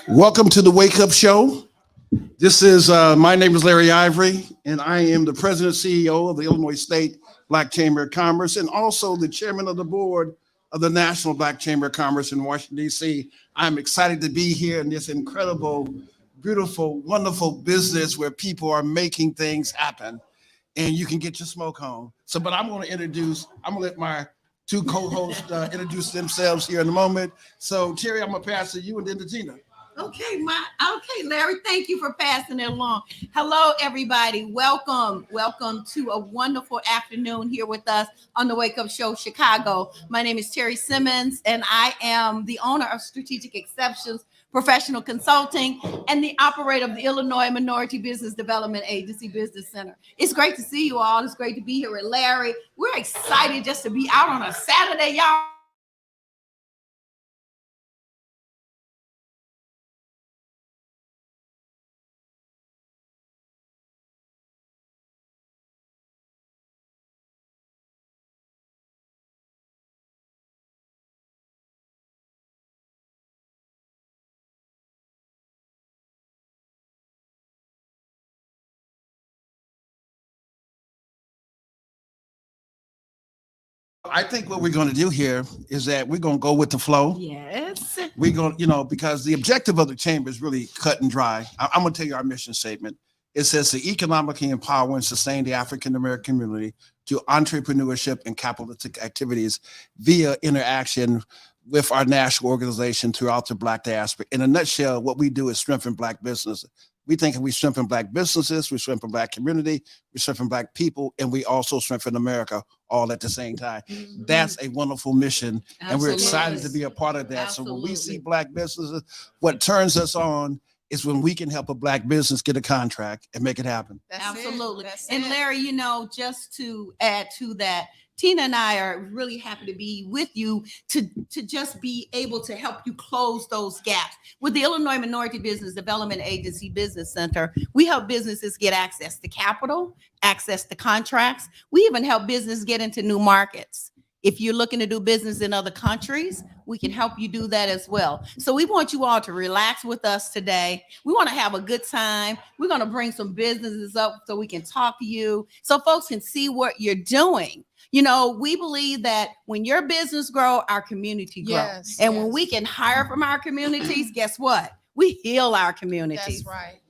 Welcome to the Wake Up Show. This is my name is Larry Ivory, and I am the president and CEO of the Illinois State Black Chamber of Commerce, and also the chairman of the board of the National Black Chamber of Commerce in Washington, D.C. I'm excited to be here in this incredible, beautiful, wonderful business where people are making things happen, and you can get your smoke on. So, but I'm going to let my two co-hosts introduce themselves here in a moment. So, Terry, I'm going to pass to you, and then to Tina. Okay, Larry, thank you for passing it along. Hello, everybody. Welcome to a wonderful afternoon here with us on the Wake Up Show Chicago. My name is Terry Simmons, and I am the owner of Strategic Exceptions Professional Consulting and the operator of the Illinois Minority Business Development Agency Business Center. It's great to see you all. It's great to be here with Larry. We're excited just to be out on a Saturday, y'all. I think what we're going to do here is that we're going to go with the flow. Yes. We're going, because the objective of the chamber is really cut and dry. I'm going to tell you our mission statement. It says to economically empower and sustain the African American community through entrepreneurship and capitalistic activities via interaction with our national organization throughout the Black diaspora. In a nutshell, what we do is strengthen Black business. We think if we strengthen Black businesses, we strengthen Black community, we strengthen Black people, and we also strengthen America all at the same time. Mm-hmm. That's a wonderful mission, absolutely. And we're excited to be a part of that. Absolutely. So when we see Black businesses, what turns us on is when we can help a Black business get a contract and make it happen. Absolutely. And Larry, just to add to that, Tina and I are really happy to be with you to just be able to help you close those gaps. With the Illinois Minority Business Development Agency Business Center, we help businesses get access to capital, access to contracts. We even help business get into new markets. If you're looking to do business in other countries, we can help you do that as well. So we want you all to relax with us today. We want to have a good time. We're going to bring some businesses up so we can talk to you, so folks can see what you're doing. We believe that when your business grow, our community grows. Yes, and when we can hire from our communities, guess what? We heal our communities.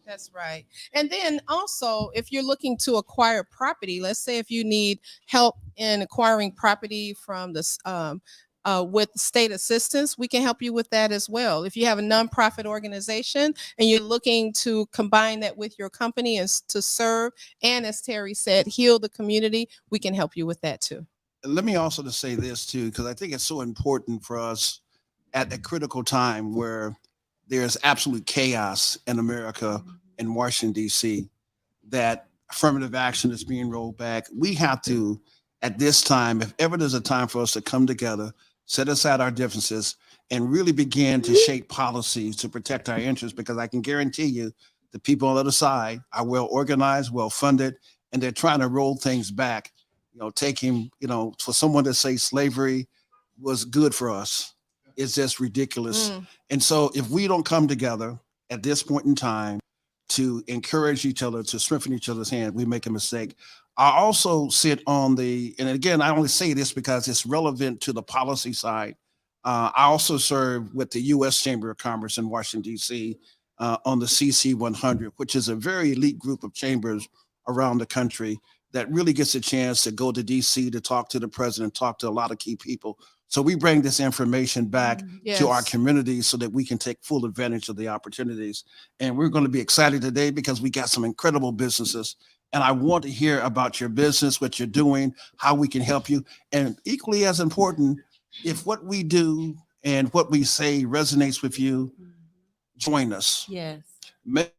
That's right. And then also, if you're looking to acquire property, let's say if you need help in acquiring property from the with state assistance, we can help you with that as well. If you have a nonprofit organization and you're looking to combine that with your company and to serve, and as Terry said, heal the community, we can help you with that too. Let me also just say this too, because I think it's so important for us at a critical time where there's absolute chaos in America, in Washington, D.C., that affirmative action is being rolled back. We have to, at this time, if ever there's a time for us to come together, set aside our differences, and really begin to shape policies to protect our interests, because I can guarantee you the people on the other side are well organized, well funded, and they're trying to roll things back, taking, for someone to say slavery was good for us, it's just ridiculous. And so if we don't come together at this point in time to encourage each other, to strengthen each other's hand, we make a mistake. I also sit on and again, I only say this because it's relevant to the policy side. I also serve with the U.S. Chamber of Commerce in Washington, D.C. On the CC 100, which is a very elite group of chambers around the country that really gets a chance to go to D.C. to talk to the president, talk to a lot of key people. So we bring this information back to our communities so that we can take full advantage of the opportunities. And we're going to be excited today because we got some incredible businesses. And I want to hear about your business, what you're doing, how we can help you. And equally as important, if what we do and what we say resonates with you, join us. Yes. Make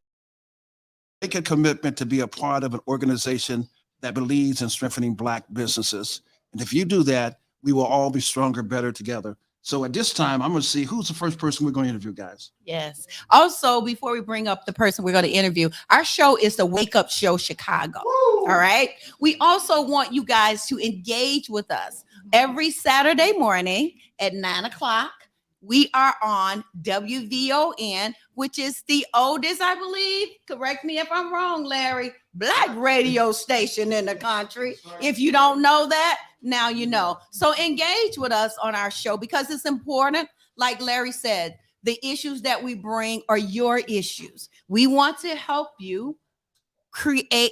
a commitment to be a part of an organization that believes in strengthening Black businesses. And if you do that, we will all be stronger, better together. So at this time, I'm going to see who's the first person we're going to interview, guys. Yes. Also, before we bring up the person we're going to interview, our show is the Wake Up Show Chicago. Woo! All right. We also want you guys to engage with us every Saturday morning at 9 o'clock. We are on WVON, which is the oldest, I believe, correct me if I'm wrong, Larry, Black radio station in the country. If you don't know that, now you know. So engage with us on our show because it's important. Like Larry said, the issues that we bring are your issues. We want to help you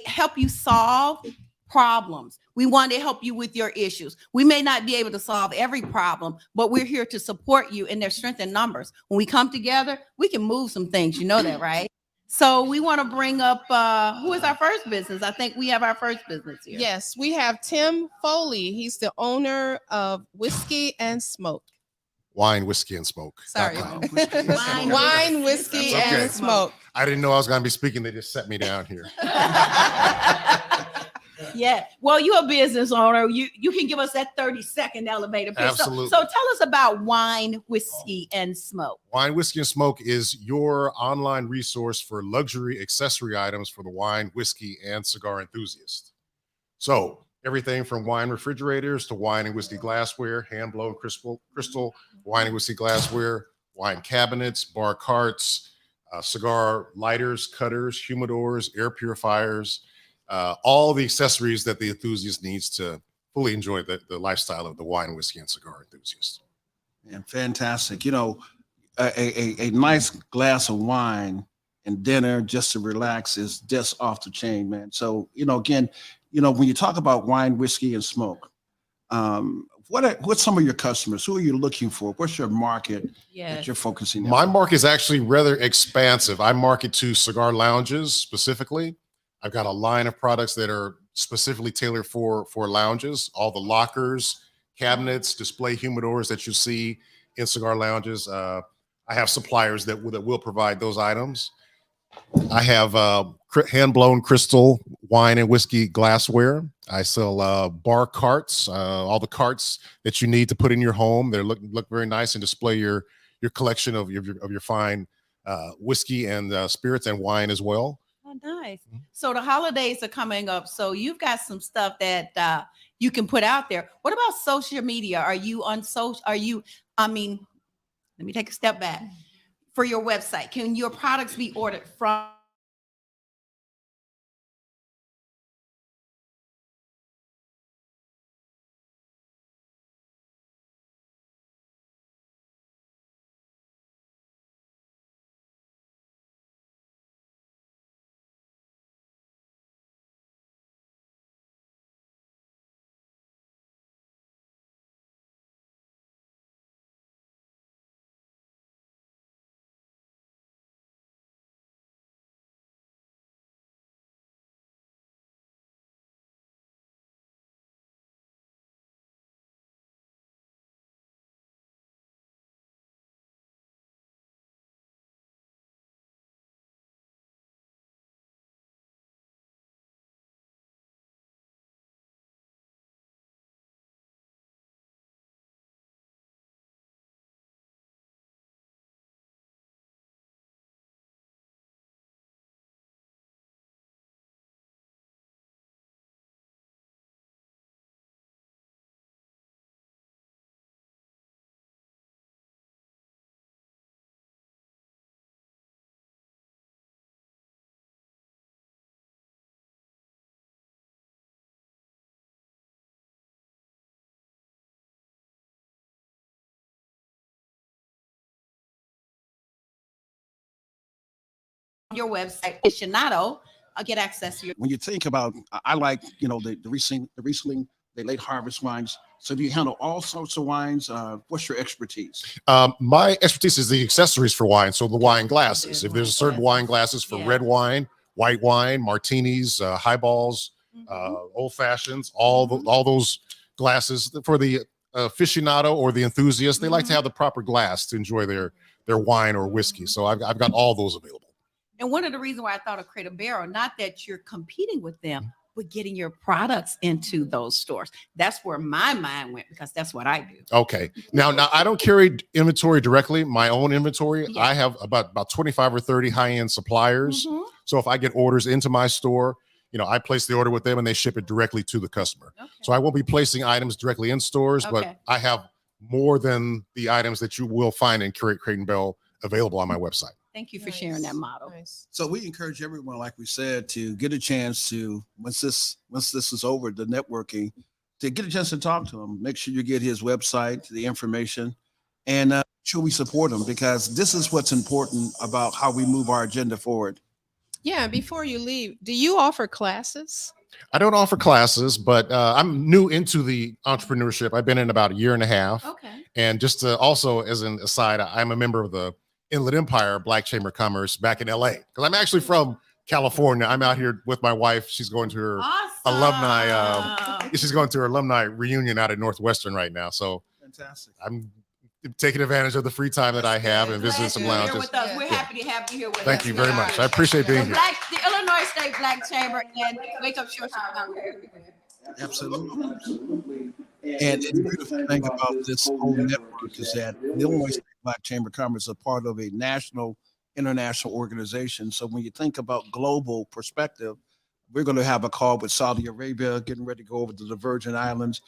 help you solve problems. We want to help you with your issues. We may not be able to solve every problem, but we're here to support you in their strength in numbers. When we come together, we can move some things. You know that, right? So we want to bring up who is our first business? I think we have our first business here. Yes, we have Tim Foley. He's the owner of Whiskey and Smoke. Wine, Whiskey, and Smoke. Sorry. Wine, whiskey, That's okay. and smoke. I didn't know I was going to be speaking. They just set me down here. Yeah. Well, you're a business owner. You can give us that 30-second elevator pitch. Absolutely. So tell us about Wine, Whiskey, and Smoke. Wine, Whiskey, and Smoke is your online resource for luxury accessory items for the wine, whiskey, and cigar enthusiast. So everything from wine refrigerators to wine and whiskey glassware, hand-blown crystal wine and whiskey glassware, wine cabinets, bar carts, cigar lighters, cutters, humidors, air purifiers, all the accessories that the enthusiast needs to fully enjoy the lifestyle of the wine, whiskey, and cigar enthusiast. And fantastic. You know, a nice glass of wine and dinner just to relax is just off the chain, man. So, you know, again, you know, when you talk about wine, whiskey, and smoke, what's some of your customers? Who are you looking for? What's your market that you're focusing on? My market is actually rather expansive. I market to cigar lounges specifically. I've got a line of products that are specifically tailored for lounges, all the lockers, cabinets, display humidors that you see in cigar lounges. I have suppliers that will provide those items. I have hand-blown crystal wine and whiskey glassware. I sell bar carts, all the carts that you need to put in your home. They look very nice and display your collection of your fine whiskey and spirits and wine as well. Oh, nice. So the holidays are coming up. So you've got some stuff that you can put out there. What about social media? Are you on social? Let me take a step back. For your website, can your products be ordered from your website, aficionado, get access to your. When you think about, I like, you know, the Riesling, the late harvest wines. So do you handle all sorts of wines? What's your expertise? My expertise is the accessories for wine. So the wine glasses. If there's a certain wine glasses for red wine, white wine, martinis, highballs, old fashions, all those glasses for the aficionado or the enthusiast. They like to have the proper glass to enjoy their wine or whiskey. So I've got all those available. And one of the reasons why I thought of Crate a Barrel, not that you're competing with them, but getting your products into those stores. That's where my mind went because that's what I do. Okay. Now I don't carry inventory directly, my own inventory. Yeah. I have about 25 or 30 high-end suppliers. So if I get orders into my store, you know, I place the order with them and they ship it directly to the customer. Okay. So I won't be placing items directly in stores, Okay. but I have more than the items that you will find in Crate and Bell available on my website. Thank you for sharing that model. Nice. So we encourage everyone, like we said, to get a chance to, once this is over, the networking, to get a chance to talk to him. Make sure you get his website, the information, and sure we support him, because this is what's important about how we move our agenda forward. Yeah, before you leave, do you offer classes? I don't offer classes, but I'm new into the entrepreneurship. I've been in about a year and a half. Okay. And just to also, as an aside, I'm a member of the Inland Empire Black Chamber of Commerce back in LA, because I'm actually from California. I'm out here with my wife. She's going to her Awesome. she's going to her alumni reunion out at Northwestern right now. So Fantastic. I'm taking advantage of the free time that I have and visiting some Glad you're here lounges. with us. We're happy to have you here with us. Thank you very Yeah. much. I appreciate being here. The Illinois State Black Chamber and Wake Up Short everywhere. Absolutely. And the beautiful thing about this whole network is that the Illinois State Black Chamber of Commerce is a part of a national, international organization. So when you think about global perspective, we're going to have a call with Saudi Arabia, getting ready to go over to the Virgin Islands.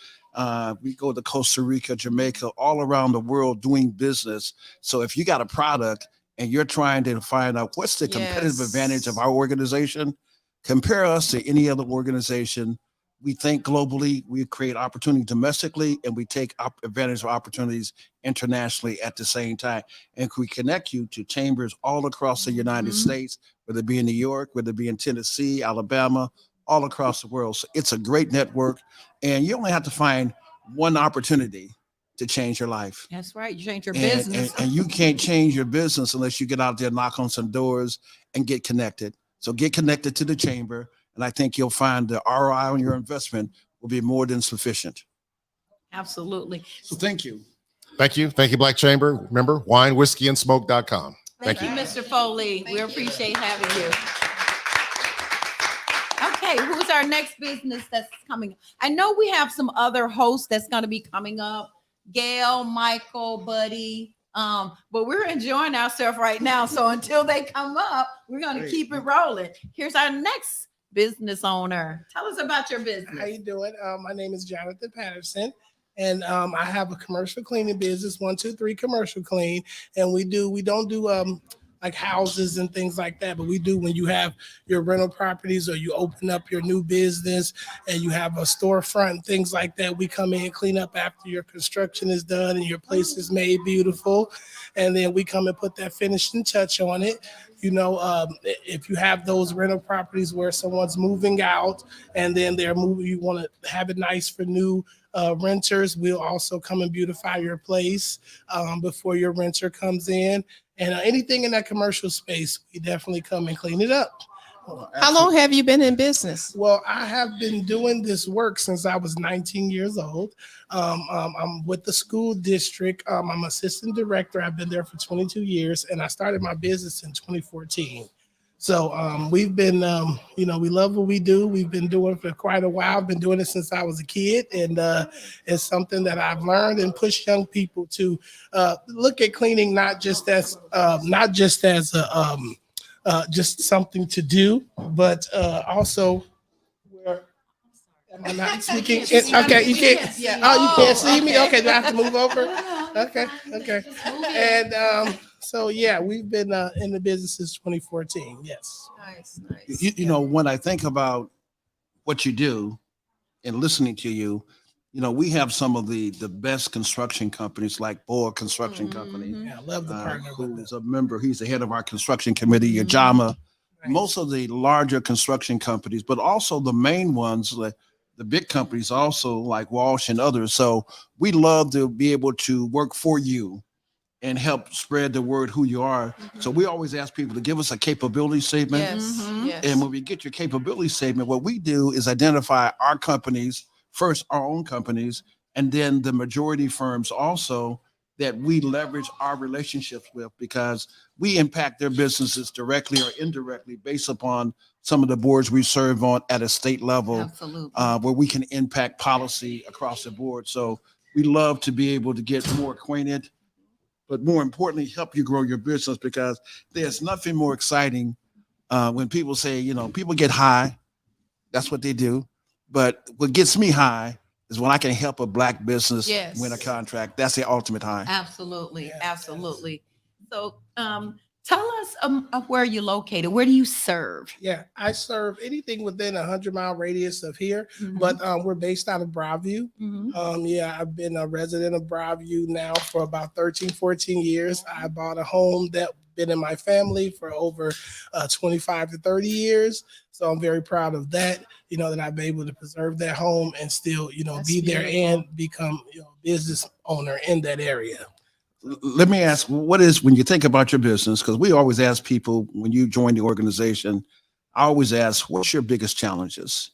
We go to Costa Rica, Jamaica, all around the world doing business. So if you got a product and you're trying to find out what's the competitive advantage of our organization, compare us to any other organization. We think globally, we create opportunity domestically, and we take advantage of opportunities internationally at the same time. And we connect you to chambers all across the United States, whether it be in New York, whether it be in Tennessee, Alabama, all across the world. So it's a great network, and you only have to find one opportunity to change your life. That's right. You change your And, business. and you can't change your business unless you get out there, knock on some doors, and get connected. So get connected to the chamber. And I think you'll find the ROI on your investment will be more than sufficient. Absolutely. So thank you. Thank you. Thank you, Black Chamber. Remember, winewhiskyandsmoke.com. Thank you, Mr. Foley. We appreciate having you. Okay, who's our next business that's coming? I know we have some other hosts that's going to be coming up. Gail, Michael, Buddy. But we're enjoying ourselves right now. So until they come up, we're going to keep it rolling. Here's our next business owner. Tell us about your business. How you doing? My name is Jonathan Patterson, and I have a commercial cleaning business, 123 Commercial Clean, and we don't do like houses and things like that, but we do when you have your rental properties or you open up your new business and you have a storefront and things like that. We come in and clean up after your construction is done and your place is made beautiful, and then we come and put that finishing touch on it. You know, if you have those rental properties where someone's moving out and then they're moving, you want to have it nice for new renters. We'll also come and beautify your place before your renter comes in. And anything in that commercial space, we definitely come and clean it up. How long have you been in business? Well, I have been doing this work since I was 19 years old. I'm with the school district. I'm assistant director. I've been there for 22 years, and I started my business in 2014. So we've been, we love what we do. We've been doing it for quite a while. I've been doing it since I was a kid, and it's something that I've learned and pushed young people to look at cleaning not just as just something to do, but also where. Am I not speaking? Okay, you can't. Oh, you can't see me. Okay, do I have to move over? Okay. And so yeah, we've been in the business since 2014. Yes. Nice. You know, when I think about what you do and listening to you, you know, we have some of the best construction companies like Boa Construction Company, Yeah, I love the partner with who is a member. He's the head of our construction committee, Yajama. Right. Most of the larger construction companies, but also the main ones, like the big companies also like Walsh and others. So we love to be able to work for you and help spread the word who you are. So we always ask people to give us a capability statement. Yes. Yes. And when we get your capability statement, what we do is identify our companies, first our own companies, and then the majority firms also that we leverage our relationships with, because we impact their businesses directly or indirectly based upon some of the boards we serve on at a state level, Absolutely. where we can impact policy across the board. So we love to be able to get more acquainted, but more importantly, help you grow your business, because there's nothing more exciting when people say, you know, people get high. That's what they do. But what gets me high is when I can help a Black business Yes. win a contract. That's the ultimate high. Absolutely, Yeah, absolutely. So, tell us of where you're located. Where do you serve? Yeah, I serve anything within a 100-mile radius of here, Mhm. but we're based out of Broadview. Mhm. Yeah, I've been a resident of Broadview now for about 13, 14 years. I bought a home that been in my family for over 25 to 30 years. So I'm very proud of that, that I've been able to preserve that home and still, That's be there beautiful. and become, business owner in that area. Let me ask, what is, when you think about your business, because we always ask people when you join the organization, I always ask, what's your biggest challenges?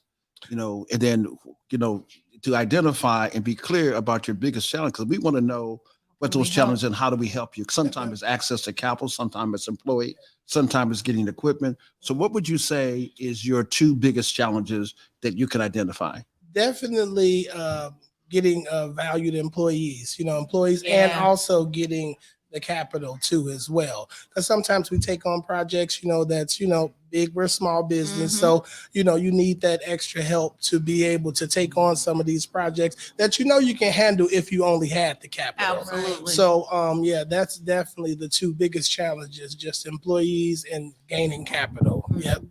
And then, to identify and be clear about your biggest challenge, because we want to know what Can we those challenges and how do we help you? Sometimes it's access to capital, sometimes it's employee, sometimes it's getting equipment. So what would you say is your two biggest challenges that you can identify? Definitely getting valued employees, employees, and Yeah. also getting the capital too as well. Because sometimes we take on projects, that's big. We're a small business, Mhm. so you need that extra help to be able to take on some of these projects that you can handle if you only had the capital. Absolutely. So yeah, that's definitely the two biggest challenges: just employees and gaining capital. Mhm. Yep.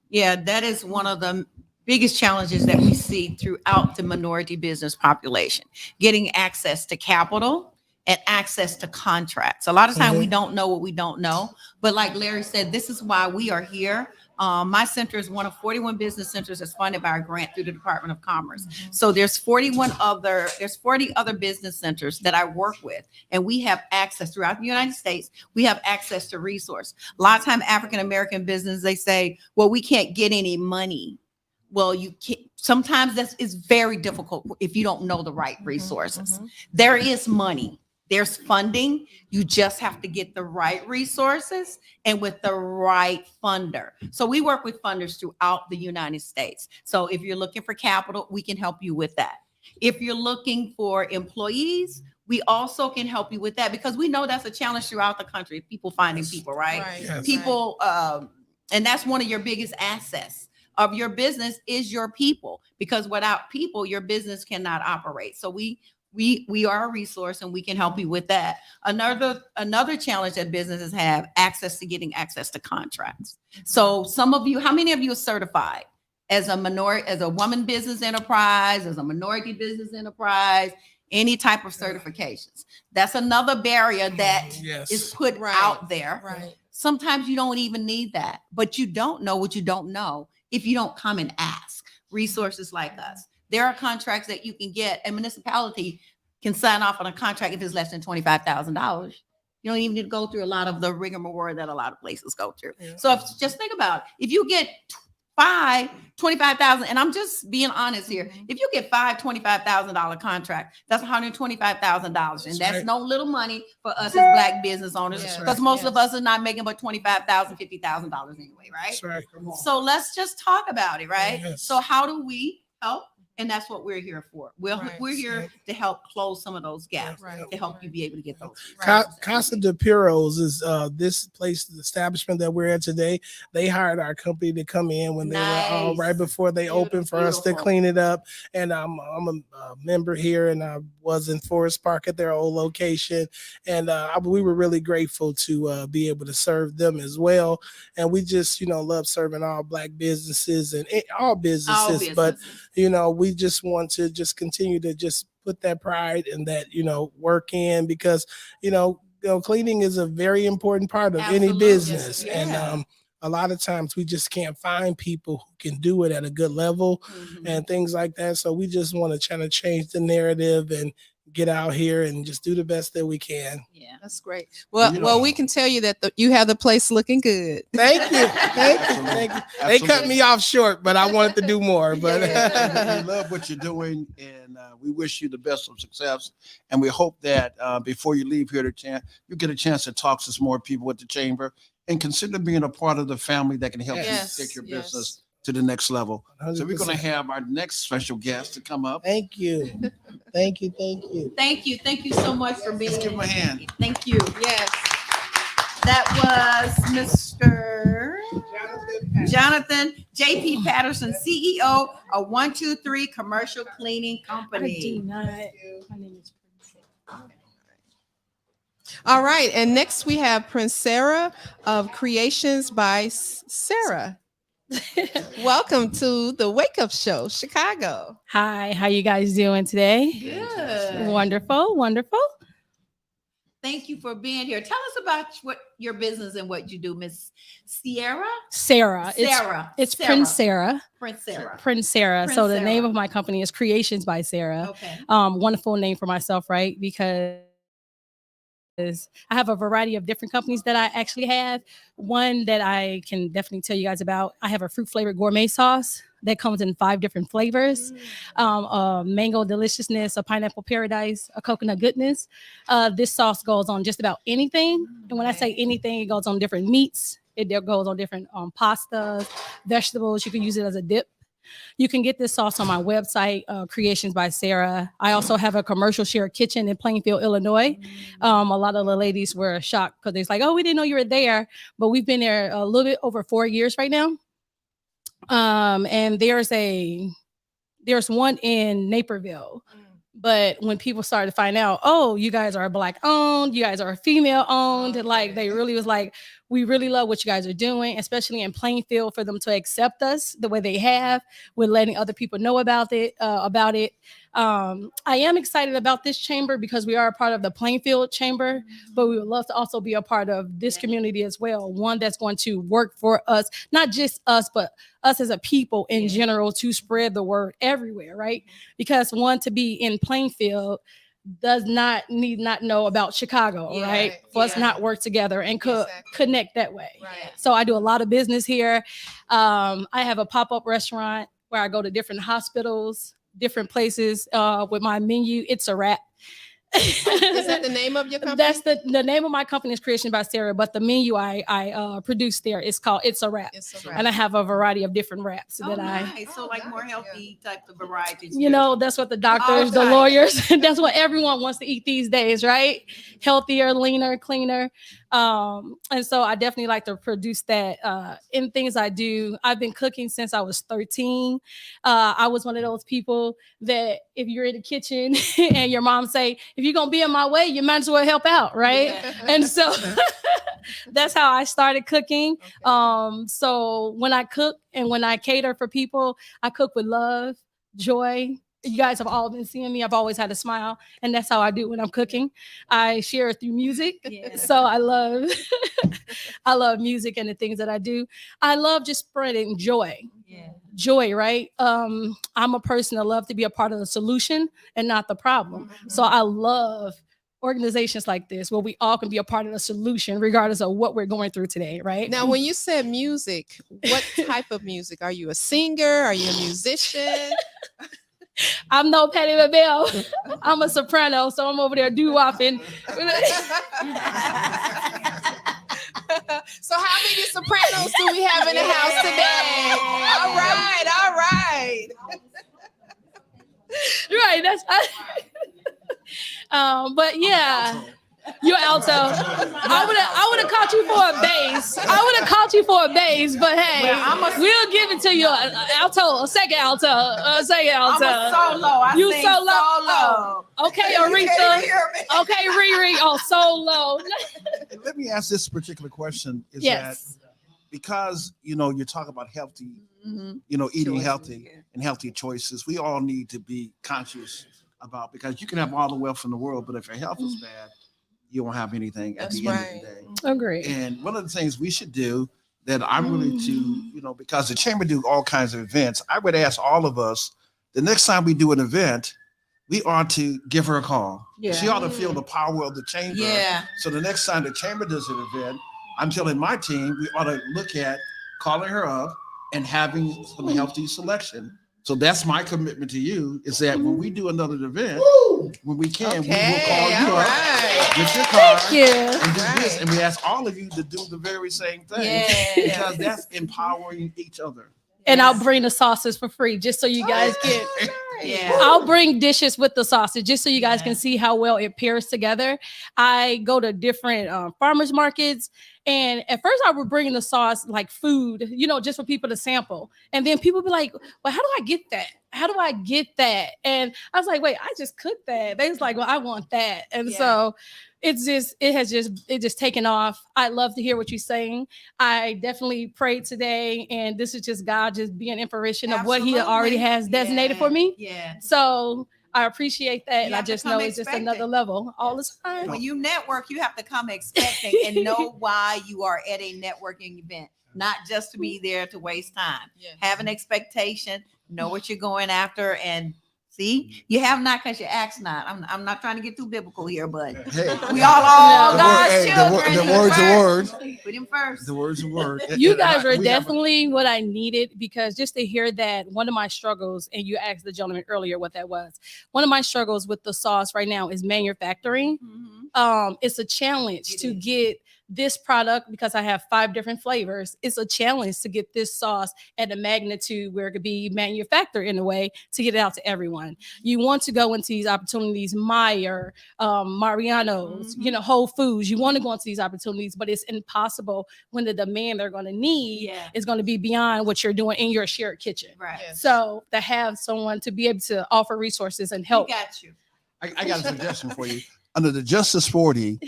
Yeah, that is one of the biggest challenges that we see throughout the minority business population, getting access to capital and access to contracts. A lot of times we don't know what we don't know, but like Larry said, this is why we are here. My center is one of 41 business centers that's funded by a grant through the Department of Commerce. So there's 40 other business centers that I work with, and we have access throughout the United States. We have access to resource. A lot of time African American business, they say, well, we can't get any money. Well, you can't. Sometimes that is very difficult if you don't know the right resources. There is money. There's funding. You just have to get the right resources and with the right funder. So we work with funders throughout the United States. So if you're looking for capital, we can help you with that. If you're looking for employees, we also can help you with that because we know that's a challenge throughout the country. People finding people, right? Yes. People, and that's one of your biggest assets of your business is your people, because without people, your business cannot operate. So we are a resource and we can help you with that. Another challenge that businesses have access to getting access to contracts. So some of you, how many of you are certified as a minority, as a woman business enterprise, as a minority business enterprise, any type of certifications? That's another barrier that Yes. is put Right. out there. Right. Sometimes you don't even need that, but you don't know what you don't know if you don't come and ask. Resources like us. There are contracts that you can get. A municipality can sign off on a contract if it's less than $25,000. You don't even need to go through a lot of the rigmarole that a lot of places go through. Yeah. So just think about it. If you get 25,000, and I'm just being honest here. If you get $25,000 contract, that's $125,000, and that's right. no little money for us as Black business owners, Yes. because most of Yes. us are not making but $25,000, $50,000 anyway, right? That's right. So let's just talk about it, right? Yes. So how do we help? And that's what we're here for. Right. We're here to help close some of those gaps, Right. to help you be able to get those. Casa de Puros is this place, the establishment that we're at today. They hired our company to come in when they were Nice. right before they opened for us to Beautiful. clean it up. And I'm a member here, and I was in Forest Park at their old location, and we were really grateful to be able to serve them as well. And we just love serving all Black businesses and all businesses, but we just want to just continue to just put that pride and that work in, because cleaning is a very important part of any Absolutely. business. Yeah. And a lot of times we just can't find people who can do it at a good level and things like that. So we just want to try to change the narrative and get out here and just do the best that we can. Yeah. That's great. Well, we can tell you that you have the place looking good. Thank you. Thank you. They cut me off short, but I wanted to do more. But We love what you're doing, and we wish you the best of success. And we hope that before you leave here, you get a chance to talk to some more people at the chamber and consider being a part of the family that can help Yes, you take your yes. business to the next level. So we're 100%. going to have our next special guest to come up. Thank you. Thank you. Thank you. Thank you. Thank you so much for being Let's give him a hand. Thank you. Yes. That was Mr. Jonathan JP Patterson, CEO of 123 Commercial Cleaning I do Company. not. My name is Princess. All right, and next we have Prince Sarah of Creations by Sarah. Welcome to the Wake Up Show, Chicago. Hi, how you guys doing today? Good. Wonderful, wonderful. Thank you for being here. Tell us about what your business and what you do, Miss Sierra. Sarah. Sarah. It's Sarah. Prince Sarah. Prince Sarah. Prince Sarah. Prince So the name Sarah. of my company is Creations by Sarah. Okay. Wonderful name for myself, right? Because I have a variety of different companies that I actually have. One that I can definitely tell you guys about. I have a fruit flavored gourmet sauce that comes in 5 different flavors. A mango deliciousness, a pineapple paradise, a coconut goodness. This sauce goes on just about anything. And when I say anything, it goes on different meats. It goes on different pastas, vegetables. You can use it as a dip. You can get this sauce on my website, Creations by Sarah. I also have a commercial share kitchen in Plainfield, Illinois. A lot of the ladies were shocked because they're like, "Oh, we didn't know you were there." But we've been there a little bit over 4 years right now. And there's one in Naperville. But when people started to find out, oh, you guys are Black owned, you guys are female owned, like they really was like, we really love what you guys are doing, especially in Plainfield, for them to accept us the way they have, with letting other people know about it. I am excited about this chamber because we are a part of the Plainfield Chamber, but we would love to also be a part of this community as well. One that's going to work for us, not just us, but us as a people in general, to spread the word everywhere, right? Because one, to be in Plainfield does not know about Chicago, Yeah, right? For us yeah. not work together and Exactly. connect that way. Right. So I do a lot of business here. I have a pop-up restaurant where I go to different hospitals, different places with my menu. It's a wrap. Is that the name of your company? That's the name of my company is Creation by Sarah, but the menu I produce there is called It's a Wrap. It's a wrap. And I have a variety of different wraps Oh, that nice. So like more healthy type of varieties. you know, that's what the doctors, the Okay. lawyers, that's what everyone wants to eat these days, right? Healthier, leaner, cleaner. And so I definitely like to produce that in things I do. I've been cooking since I was 13. I was one of those people that if you're in the kitchen and your mom say, if you're going to be in my way, you might as well help out, right? Yeah. And so that's how I started cooking. So when I cook and when I cater for people, I cook with love, joy. You guys have all been seeing me. I've always had a smile, and that's how I do when I'm cooking. I share it through music. Yeah. So I love music and the things that I do. I love just spreading joy. Joy, right? I'm a person that love to be a part of the solution and not the problem. So I love organizations like this where we all can be a part of the solution regardless of what we're going through today, right? Now, when you said music, what type of music? Are you a singer? Are you a musician? I'm no Patti LaBelle. I'm a soprano, so I'm over there doo-wopping. So how many sopranos do we have in the house today? All right. Right, that's but yeah. You're alto. I would have caught you for a bass. But hey, we'll give it to you. A second alto. I'm a solo. You sing solo? solo. Okay, Aretha. Okay, Riri. Oh, solo. And let me ask this particular question: is Yes. that because you talk about healthy, eating Choices, healthy yeah. and healthy choices, we all need to be conscious about, because you can have all the wealth in the world, but if your health is bad, you won't have anything at That's the end right. of the day. Agree. And one of the things we should do that I'm really to, because the chamber do all kinds of events, I would ask all of us, the next time we do an event, we ought to give her a call. Yeah. She ought to feel the power of the chamber. Yeah. So the next time the chamber does an event, I'm telling my team, we ought to look at calling her up and having some healthy selection. So that's my commitment to you, is that when we do another event, when we can, we will call you up, get your card, Thank you. and do this. And we ask all of you to do the very same thing, Yeah. because that's empowering each other. And I'll bring the sauces for free just so you guys get. Yeah. I'll bring dishes with the sausage just so you guys can see how well it pairs together. I go to different farmers markets And at first I would bring the sauce like food, just for people to sample. And then people be like, well, how do I get that? How do I get that? And I was like, wait, I just cooked that. They was like, well, I want that. And so it just taken off. I love to hear what you're saying. I definitely prayed today, and this is just God just being inspiration of what he already has designated for me. Yeah. So I appreciate that. And I have to just come know it's just expecting. another level all the time. When you network, you have to come expecting and know why you are at a networking event, not just to be there to waste time. Yes. Have an expectation, know what you're going after, and see, you have not because you ask not. I'm not trying to get too biblical here, but Hey, we all are the God's word- hey, children. the word's a word. Put him first. The word's a word. You And guys are we have a- definitely what I needed, because just to hear that, one of my struggles, and you asked the gentleman earlier what that was. One of my struggles with the sauce right now is manufacturing. Mhm. It's a challenge It to is. get this product, because I have 5 different flavors. It's a challenge to get this sauce at a magnitude where it could be manufactured in a way to get it out to everyone. You want to go into these opportunities, Meyer, Mariano's, Mhm. Whole Foods. You want to go into these opportunities, but it's impossible when the demand they're going to need Yeah. is going to be beyond what you're doing in your shared kitchen. Right. Yes. So to have someone to be able to offer resources and help. We got you. I got a suggestion for you. Under the Justice 40,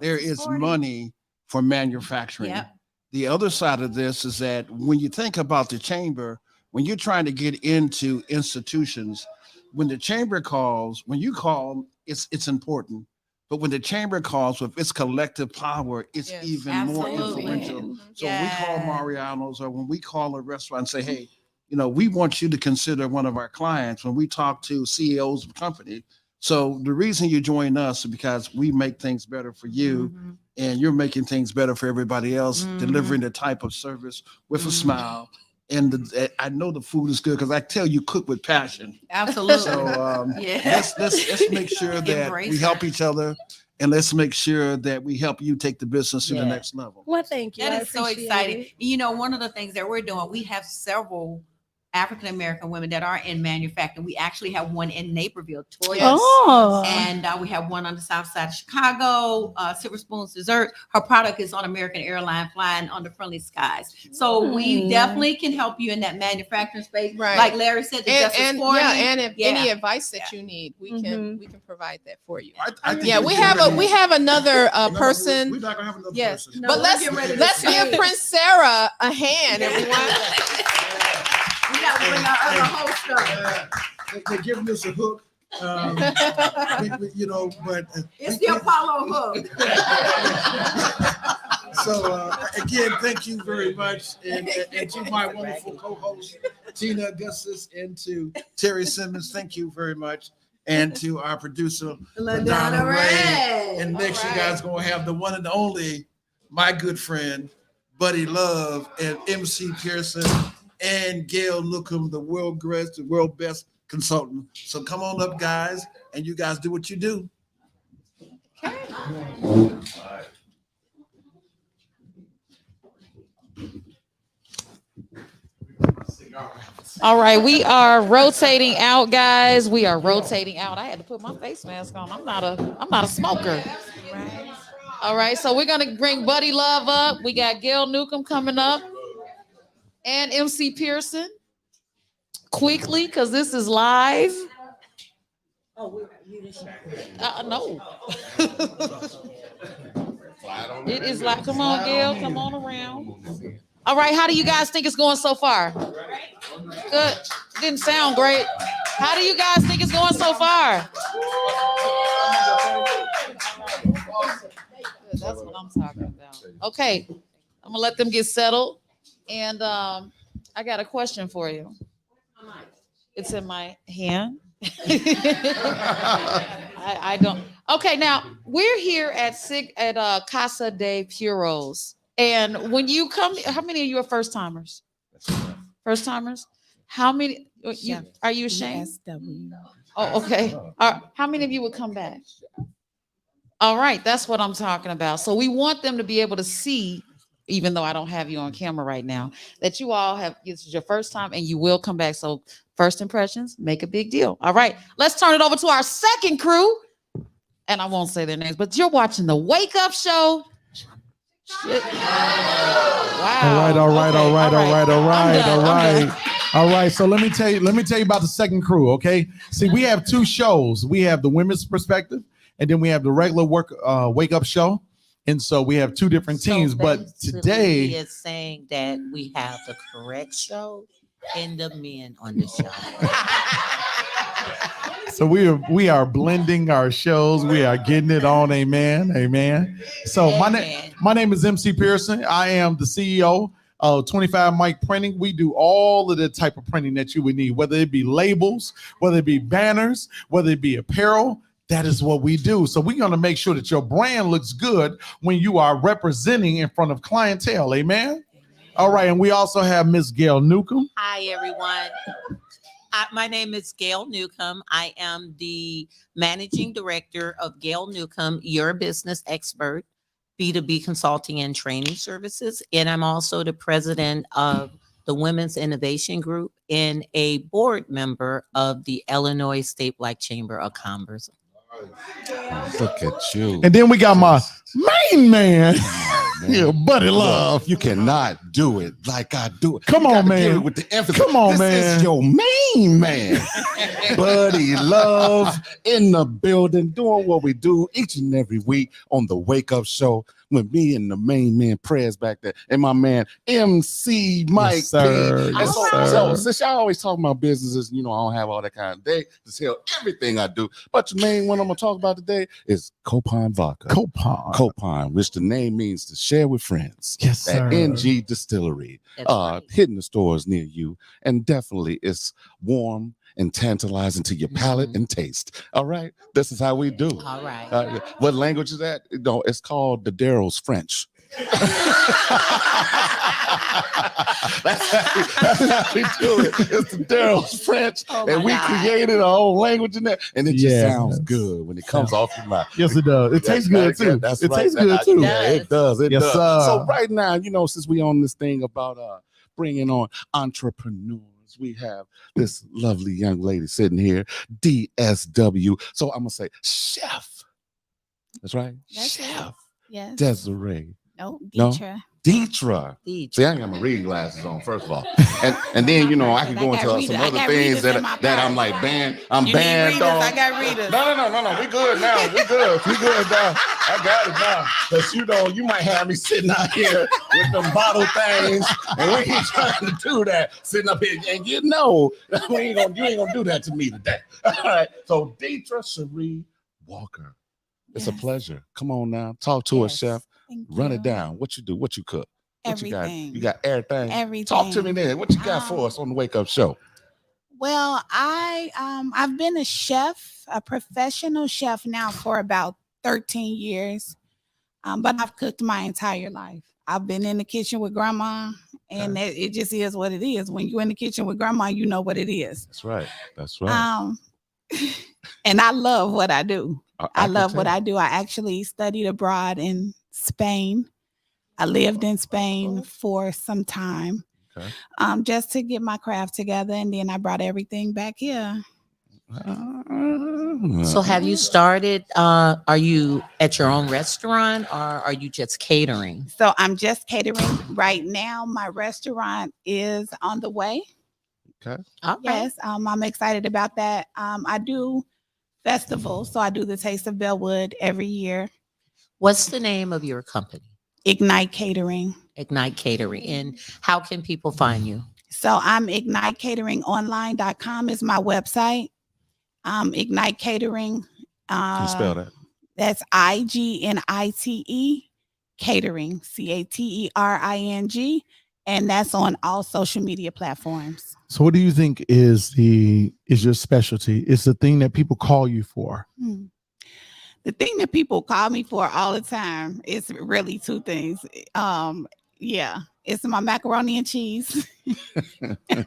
there is 40. money for manufacturing. Yep. The other side of this is that when you think about the chamber, when you're trying to get into institutions, when the chamber calls, when you call, it's important. But when the chamber calls with its collective power, it's Yes, even absolutely. more influential. So when we call Yeah. Mariano's, or when we call a restaurant and say, hey, we want you to consider one of our clients, when we talk to CEOs of companies. So the reason you join us is because we make things better for you, Mhm. and you're making things better for everybody else, Mhm. delivering the type of service with a Mhm. smile. And I know the food is good because I tell you cook with passion. Absolutely. So Yeah. let's make sure that Embrace we help it. each other, and let's make sure that we help you take the business to the Yeah. next level. Well, thank you. I That is so appreciate exciting. it. One of the things that we're doing, we have several African American women that are in manufacturing. We actually have one in Naperville, Toya. Yes. Oh, And we have one on the south side of Chicago, Silver Spoons Dessert. Her product is on American Airlines flying under friendly skies. So we definitely can help you in that manufacturing space. Right. Like Larry said, the Justice And 40. and if any Yeah. advice that you need, we can provide that for you. I think Yeah, we we get have ready- we have another We're person. not gonna have another Yes. person. No, But we're let's getting ready to let's give change. Prince Sarah a hand, everyone. We got to bring our other host up. They're giving us a hook. But It's the Apollo hook. So again, thank you very much, and to my wonderful co-host Tina Augustus, and to Terry Simmons, thank you very much, and to our producer LaDonna Ray. And next, you guys gonna have the one and only, my good friend Buddy Love, and MC Pearson, and Gail Lookham, the world best consultant. So come on up, guys, and you guys do what you do. All right, we are rotating out, guys. We are rotating out. I had to put my face mask on. I'm not a smoker. All right, so we're gonna bring Buddy Love up. We got Gail Newcomb coming up, and MC Pearson. Quickly, because this is live. No. It is like, come on, Gail, come on around. All right, how do you guys think it's going so far? Good. Didn't sound great. How do you guys think it's going so far? That's what I'm talking about. Okay, I'm gonna let them get settled, and I got a question for you. It's in my hand. I don't. Okay, now we're here at Casa de Puros, and when you come, how many of you are first timers? First timers? How many? Are you ashamed? Oh, okay. How many of you would come back? All right, that's what I'm talking about. So we want them to be able to see, even though I don't have you on camera right now, that you all have, this is your first time and you will come back. So first impressions, make a big deal. All right, let's turn it over to our second crew. And I won't say their names, but you're watching the Wake Up Show. Wow. All right. Okay, I'm done. All right. So let me tell you about the second crew. Okay. See, we have two shows. We have the women's perspective, and then we have the regular wake up show. And so we have two different teams. But today is saying that we have the correct show and the men on the show. so we are blending our shows. We are getting it on. Amen. Amen. So my name is MC Pearson. I am the CEO of 25 Mike Printing. We do all of the type of printing that you would need, whether it be labels, whether it be banners, whether it be apparel. That is what we do. So we're going to make sure that your brand looks good when you are representing in front of clientele. Amen. All right. And we also have Miss Gail Newcomb. Hi, everyone. My name is Gail Newcomb. I am the managing director of Gail Newcomb, your business expert, B2B consulting and training services. And I'm also the president of the Women's Innovation Group and a board member of the Illinois State Black Chamber of Commerce. Look at you. And then we got my main man. Yeah, Buddy Love. Look, you cannot do it like I do it. Come You on, gotta man. give it with the emphasis. Come on, this man. is your main man. Buddy Love in the building, doing what we do each and every week on the Wake Up Show with me and the main man Prez back there and my man MC Mike Yes, sir. P. And Yes, so, sir. since y'all always talking about businesses, I don't have all that kind of day to tell everything I do. But the main one I'm gonna talk about today is Copine Vodka. Copine, which the name means to share with friends. Yes, That sir. NG Distillery, That's right. hitting the stores near you, and definitely it's warm and tantalizing to your palate and taste. All right, this is how we do. All right. What language is that? No, it's called the Daryl's French. that's how we do it. It's the Daryl's French, Oh my and we God. created our own language in there, and it just Yes. sounds good when it comes off your mouth. Yes, it does. It tastes good too. That's It right. tastes good too. Yeah, it does. It Yes, does. sir. So right now, since we on this thing about bringing on entrepreneurs, we have this lovely young lady sitting here, DSW. So I'm gonna say chef. That's right, That's it. chef Yes. Desiree. No, No? Deetra. Deetra. See, I ain't got my reading glasses on, first of all. And then, I can go I got into readers. some I other got things readers in that, my that I'm pocket. like banned. I'm You need banned readers? on. I got readers. No. We good now. We good. We good now. I got it now. Because, you might have me sitting out here with them bottle things. And we ain't trying to do that. Sitting up here. And you ain't gonna do that to me today. All right. So, Deetra Cherie Walker. It's a Yes. pleasure. Come on now. Talk to us, Yes. chef. Thank Run you. it down. What you do? What you cook? What Everything. you got everything. Everything. Talk to me then. What you got for us on the Wake Up Show? Well, I've been a chef, a professional chef now for about 13 years. But I've cooked my entire life. I've been in the kitchen with grandma, and it just is what it is. When you're in the kitchen with grandma, you know what it is. That's right. That's right. And I love what I do. I can love what tell. I do. I actually studied abroad in Spain. I lived in Spain for some time, Okay. just to get my craft together, and then I brought everything back here. So have you started, are you at your own restaurant or are you just catering? So I'm just catering right now. My restaurant is on the way. Okay. All right. Yes, I'm excited about that. I do festivals, so I do the Taste of Bellwood every year. What's the name of your company? Ignite Catering. Ignite Catering. And how can people find you? So I'm ignitecateringonline.com is my website. Ignite Catering. Can you spell that? That's IGNITE Catering, CATERING, and that's on all social media platforms. So what do you think is your specialty? It's the thing that people call you for. The thing that people call me for all the time is really two things. It's my macaroni and cheese.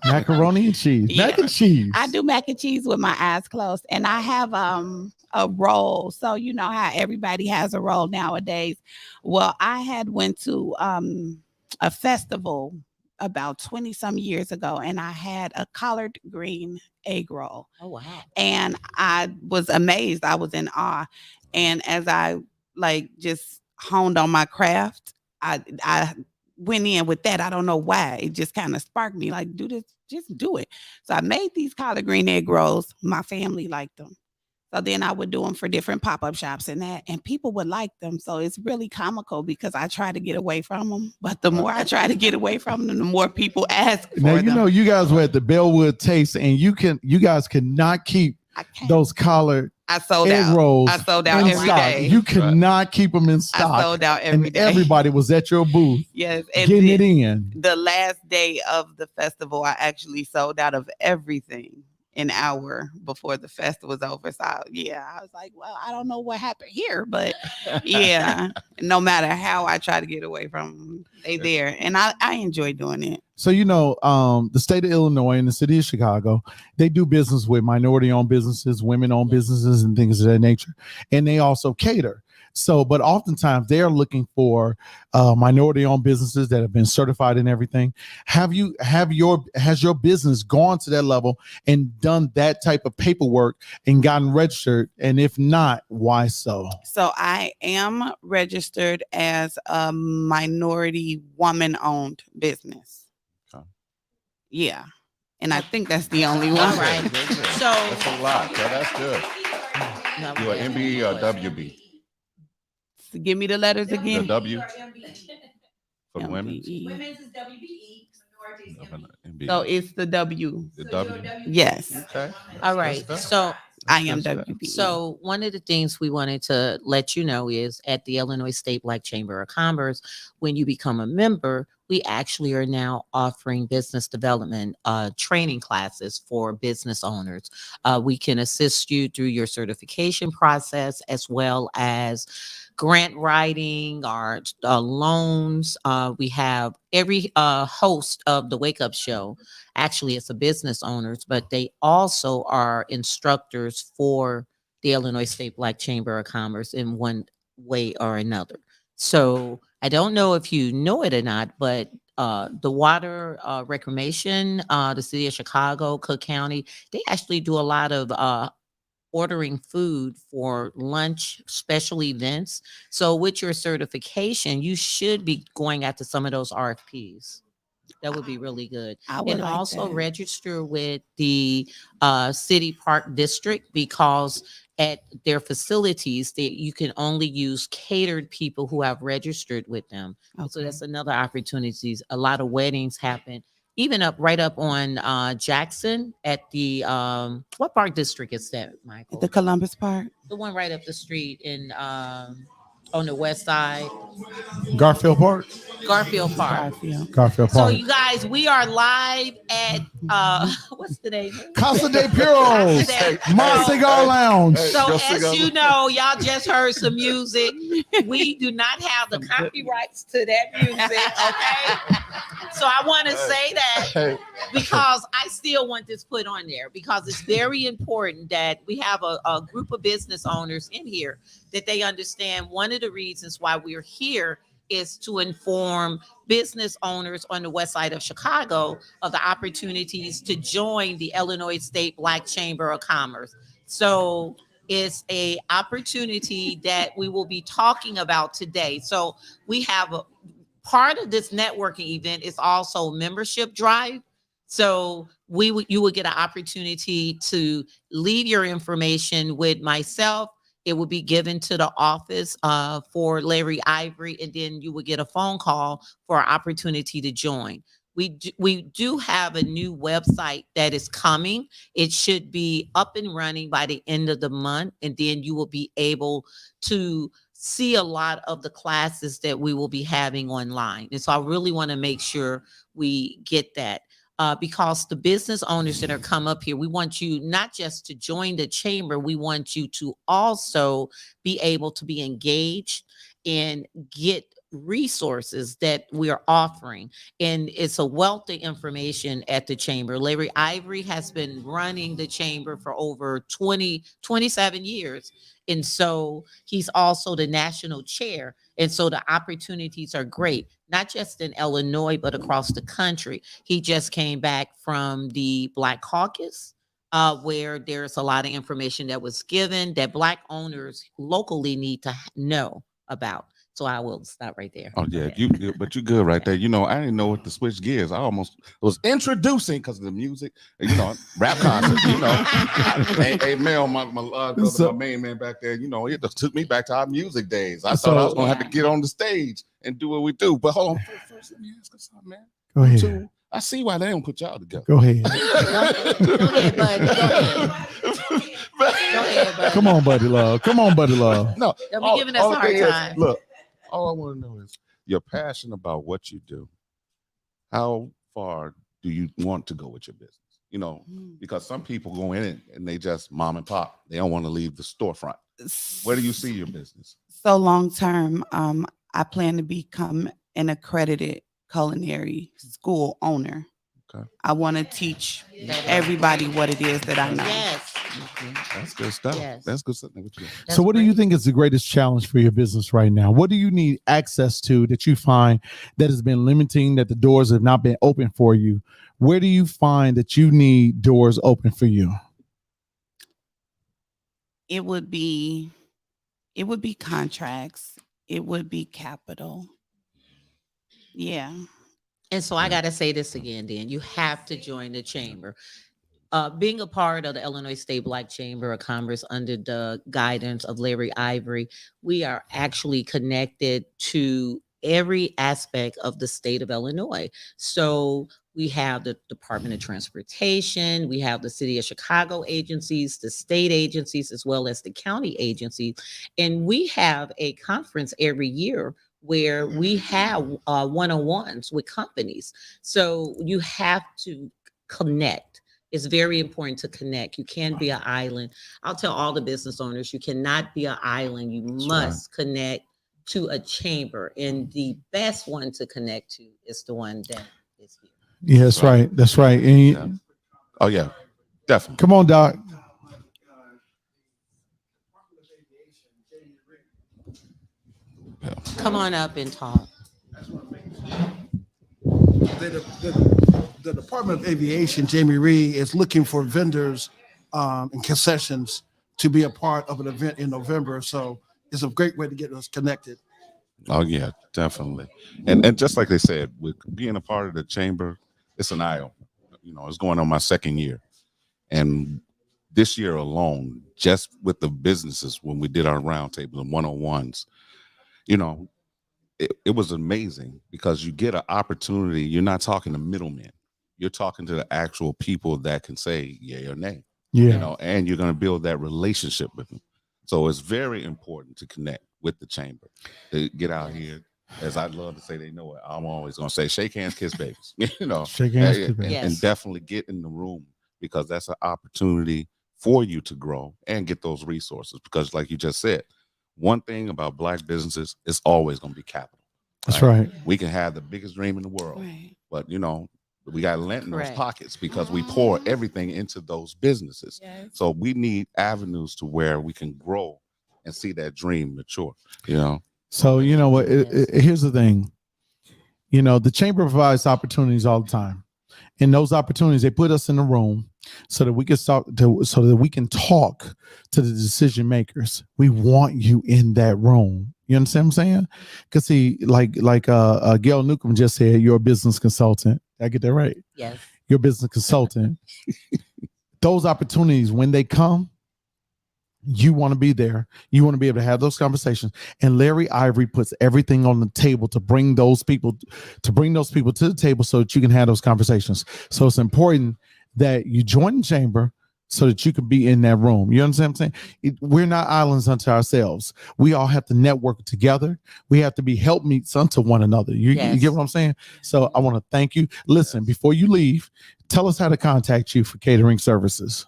Macaroni and cheese. Yeah. Mac and cheese. I do mac and cheese with my eyes closed, and I have a roll. So you know how everybody has a roll nowadays. Well, I had went to a festival about 20 some years ago, and I had a collard green egg roll. Oh, wow. And I was amazed. I was in awe. And as I just honed on my craft, I went in with that. I don't know why. It just kind of sparked me like, do this, just do it. So I made these collard green egg rolls. My family liked them. So then I would do them for different pop-up shops and that, and people would like them. So it's really comical because I try to get away from them, but the more I try to get away from them, the more people ask for Now, you them. know, you guys were at the Bellwood Taste, and you guys cannot keep I can't. those collard I sold egg out. rolls I sold out in every stock. day. You could not keep them in I stock. sold out every And day. everybody was at your booth Yes, and getting then it in. the last day of the festival, I actually sold out of everything an hour before the festival was over. So I was like, well, I don't know what happened here, but yeah, no matter how I try to get away from them, they there, and I enjoy doing it. So, you know, the state of Illinois and the city of Chicago, they do business with minority-owned businesses, women-owned businesses, and things of that nature. And they also cater. So, but oftentimes they are looking for minority-owned businesses that have been certified and everything. Has your business gone to that level and done that type of paperwork and gotten registered? And if not, why so? So I am registered as a minority woman-owned business. Okay. Yeah. And I think that's the only one. All right. So That's a lot. So that's good. no, You an MB or WB? So give me the letters The again. W for the women. MBE. Women's is WBE, minorities MB. So it's the W. The W. Yes, Okay. all right. That's So I am That's good. WBE. So one of the things we wanted to let you know is at the Illinois State Black Chamber of Commerce, when you become a member, we actually are now offering business development training classes for business owners. We can assist you through your certification process as well as grant writing or loans. We have every host of the Wake Up Show. Actually, it's a business owners, but they also are instructors for the Illinois State Black Chamber of Commerce in one way or another. So I don't know if you know it or not, but the water reclamation, the city of Chicago, Cook County, they actually do a lot of ordering food for lunch, special events. So with your certification, you should be going after some of those RFPs. That would be really good. I would And like also that. register with the city park district, because at their facilities that you can only use catered people who have registered with them. So Okay. that's another opportunity. A lot of weddings happen, even right up on Jackson at the what park district is that, Michael? The Columbus Park. The one right up the street in on the west side, Garfield Park? Garfield Park. Garfield So Park. you guys, we are live at what's the name? Casa de Puros, my cigar lounge. So as you know, y'all just heard some music. We do not have the copyrights to that music, okay? So I want to say that because I still want this put on there, because it's very important that we have a group of business owners in here that they understand one of the reasons why we're here is to inform business owners on the west side of Chicago of the opportunities to join the Illinois State Black Chamber of Commerce. So it's a opportunity that we will be talking about today. So we have a part of this networking event is also membership drive. So you would get an opportunity to leave your information with myself. It will be given to the office for Larry Ivory, and then you would get a phone call for an opportunity to join. We do have a new website that is coming. It should be up and running by the end of the month, and then you will be able to see a lot of the classes that we will be having online. And so I really want to make sure we get that. Because the business owners that are come up here, we want you not just to join the chamber, we want you to also be able to be engaged and get resources that we are offering. And it's a wealth of information at the chamber. Larry Ivory has been running the chamber for over 27 years. And so he's also the national chair. And so the opportunities are great, not just in Illinois, but across the country. He just came back from the Black Caucus, where there's a lot of information that was given that Black owners locally need to know about. So I will stop right there. Oh yeah, but you good right there. You know, I didn't know what to switch gears. I almost was introducing because of the music. You know, rap concert. You know, hey Mel, my brother, my main man back there. You know, it just took me back to our music days. I thought I was gonna have to get on the stage and do what we do. But hold on, first let me ask you something, man. Go ahead. I see why they don't put y'all together. Go ahead. Go ahead, bud. Go ahead, bud. Come on, buddy love. Come on, buddy love. No, They'll be giving us a hard time. Look, all I want to know is you're passionate about what you do. How far do you want to go with your business? You know, because some people go in and they just mom and pop. They don't want to leave the storefront. Where do you see your business? So long term, I plan to become an accredited culinary school owner. Okay. I want to teach everybody what it is that I know. Yes. That's good stuff. Yes. That's good stuff. So what do you think is the greatest challenge for your business right now? What do you need access to that you find that has been limiting, that the doors have not been open for you? Where do you find that you need doors open for you? It would be contracts. It would be capital. Yeah. And so I got to say this again, Dan. You have to join the chamber. Being a part of the Illinois State Black Chamber of Commerce under the guidance of Larry Ivory, we are actually connected to every aspect of the state of Illinois. So we have the Department of Transportation, we have the City of Chicago agencies, the state agencies, as well as the county agencies. And we have a conference every year where we have one-on-ones with companies. So you have to connect. It's very important to connect. You can't be an island. I'll tell all the business owners, you cannot be an island. You must connect to a chamber. And the best one to connect to is the one that is here. Yeah, that's right. That's right. And Oh yeah, definitely. Come on, Doc. Come on up and talk. The Department of Aviation, Jamie Reed, is looking for vendors and concessions to be a part of an event in November. So it's a great way to get us connected. Oh yeah, definitely. And just like they said, with being a part of the chamber, it's an eye opener. You know, it's going on my second year. And this year alone, just with the businesses, when we did our roundtable and one-on-ones, you know, it was amazing because you get an opportunity. You're not talking to middlemen. You're talking to the actual people that can say yay or nay. Yeah. You know, and you're going to build that relationship with them. So it's very important to connect with the chamber, to get out here. As I'd love to say, they know it. I'm always going to say, shake hands, kiss babies. You know, Shake hands, kiss babies. and definitely get in the room, because that's an opportunity for you to grow and get those resources. Because like you just said, one thing about Black businesses, it's always going to be capital. That's right. We can have the biggest dream in the world, but you know, we got lint in those Correct. pockets because we pour everything into those businesses. Yes. So we need avenues to where we can grow and see that dream mature, you know? So, you know what, here's the thing. You know, the chamber provides opportunities all the time. And those opportunities, they put us in the room so that we can talk to the decision makers. We want you in that room. You understand what I'm saying? Because see, like Gail Newcomb just said, you're a business consultant. Did I get that right? Yes. You're a business consultant. Those opportunities, when they come, you want to be there. You want to be able to have those conversations. And Larry Ivory puts everything on the table to bring those people to the table so that you can have those conversations. So it's important that you join the chamber so that you can be in that room. You understand what I'm saying? We're not islands unto ourselves. We all have to network together. We have to be helpmeets unto one another. You get what I'm saying? So I want to thank you. Listen, before you leave, tell us how to contact you for catering services.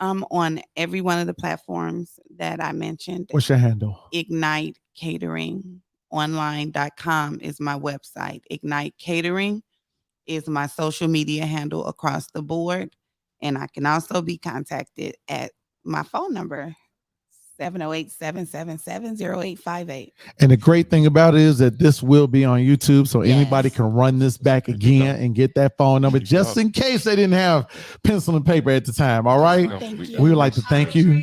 On every one of the platforms that I mentioned. What's your handle? Ignite Catering Online.com is my website. Ignite Catering is my social media handle across the board. And I can also be contacted at my phone number, 708-777-0858. And the great thing about it is that this will be on YouTube, so anybody can run this back again and get that phone number just in case they didn't have pencil and paper at the time. All right. Thank you. We would like to thank you.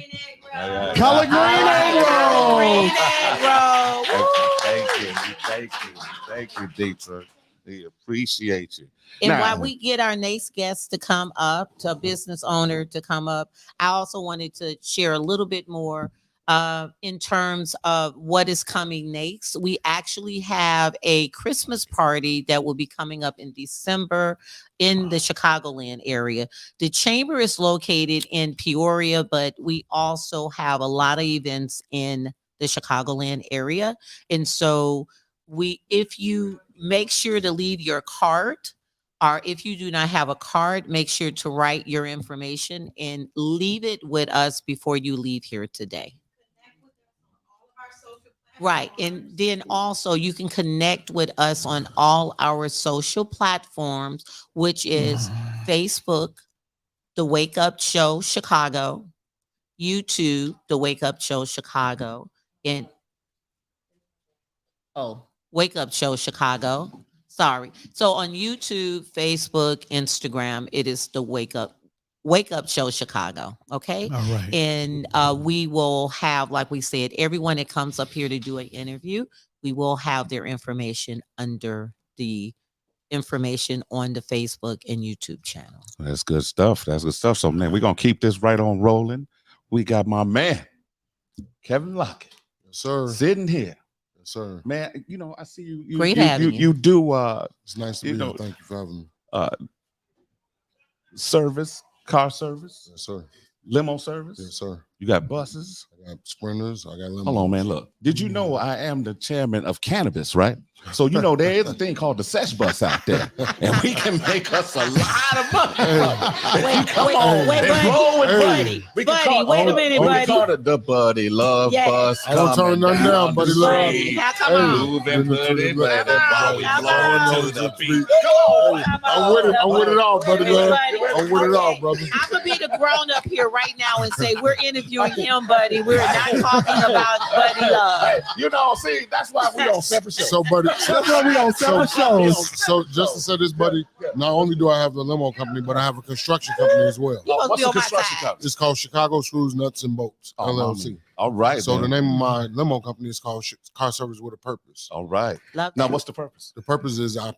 Color Green Egg Roll. Green Egg Roll. Woo! Thank you, Dietrich. We appreciate you. And Now- while we get our next guest to come up, to a business owner to come up, I also wanted to share a little bit more in terms of what is coming next. We actually have a Christmas party that will be coming up in December in the Chicagoland area. The chamber is located in Peoria, but we also have a lot of events in the Chicagoland area. And so if you make sure to leave your card, or if you do not have a card, make sure to write your information and leave it with us before you leave here today. Right. And then also you can connect with us on all our social platforms, which is Facebook, The Wake Up Show Chicago, YouTube, The Wake Up Show Chicago, and Wake Up Show Chicago. Sorry. So on YouTube, Facebook, Instagram, it is the Wake Up Show Chicago. Okay. All right. And we will have, like we said, everyone that comes up here to do an interview, we will have their information under the information on the Facebook and YouTube channel. That's good stuff. That's good stuff. So, man, we're going to keep this right on rolling. We got my man, Kevin Lockett. Yes, sir. Sitting here. Yes, sir. Man, I see you. Great having you. You do, it's nice to be here. Thank you for having me. Service, car service. Yes, sir. Limo service. Yes, sir. You got buses. I got sprinters. I got limos. Hold on, man. Look, did you know I am the chairman of cannabis, right? So, there is a thing called the sesh bus out there, and we can make us a lot of money. Buddy. Wait a minute, We buddy. call it the Buddy Love Yes. Bus. I don't turn nothing down, Buddy Love. Now, come on. Moving, buddy, buddy, while we Come blow on. to the beat. I'm with it. I'm with it all, Buddy Love. I'm with it all, brother. I'm gonna be the grown up here right now and say we're interviewing him, buddy. We're not talking about Buddy Love. See, that's why we on separate shows. So, Buddy, That's why we on separate shows. So just to say this, Buddy, not only do I have the limo company, but I have a construction company as well. You must What's be the on my construction side. company? It's called Chicago Screws, Nuts, and Bolts, LLC. All right. So the man. name of my limo company is called Car Service with a Purpose. All right. Love Now, that. what's the purpose? The purpose is I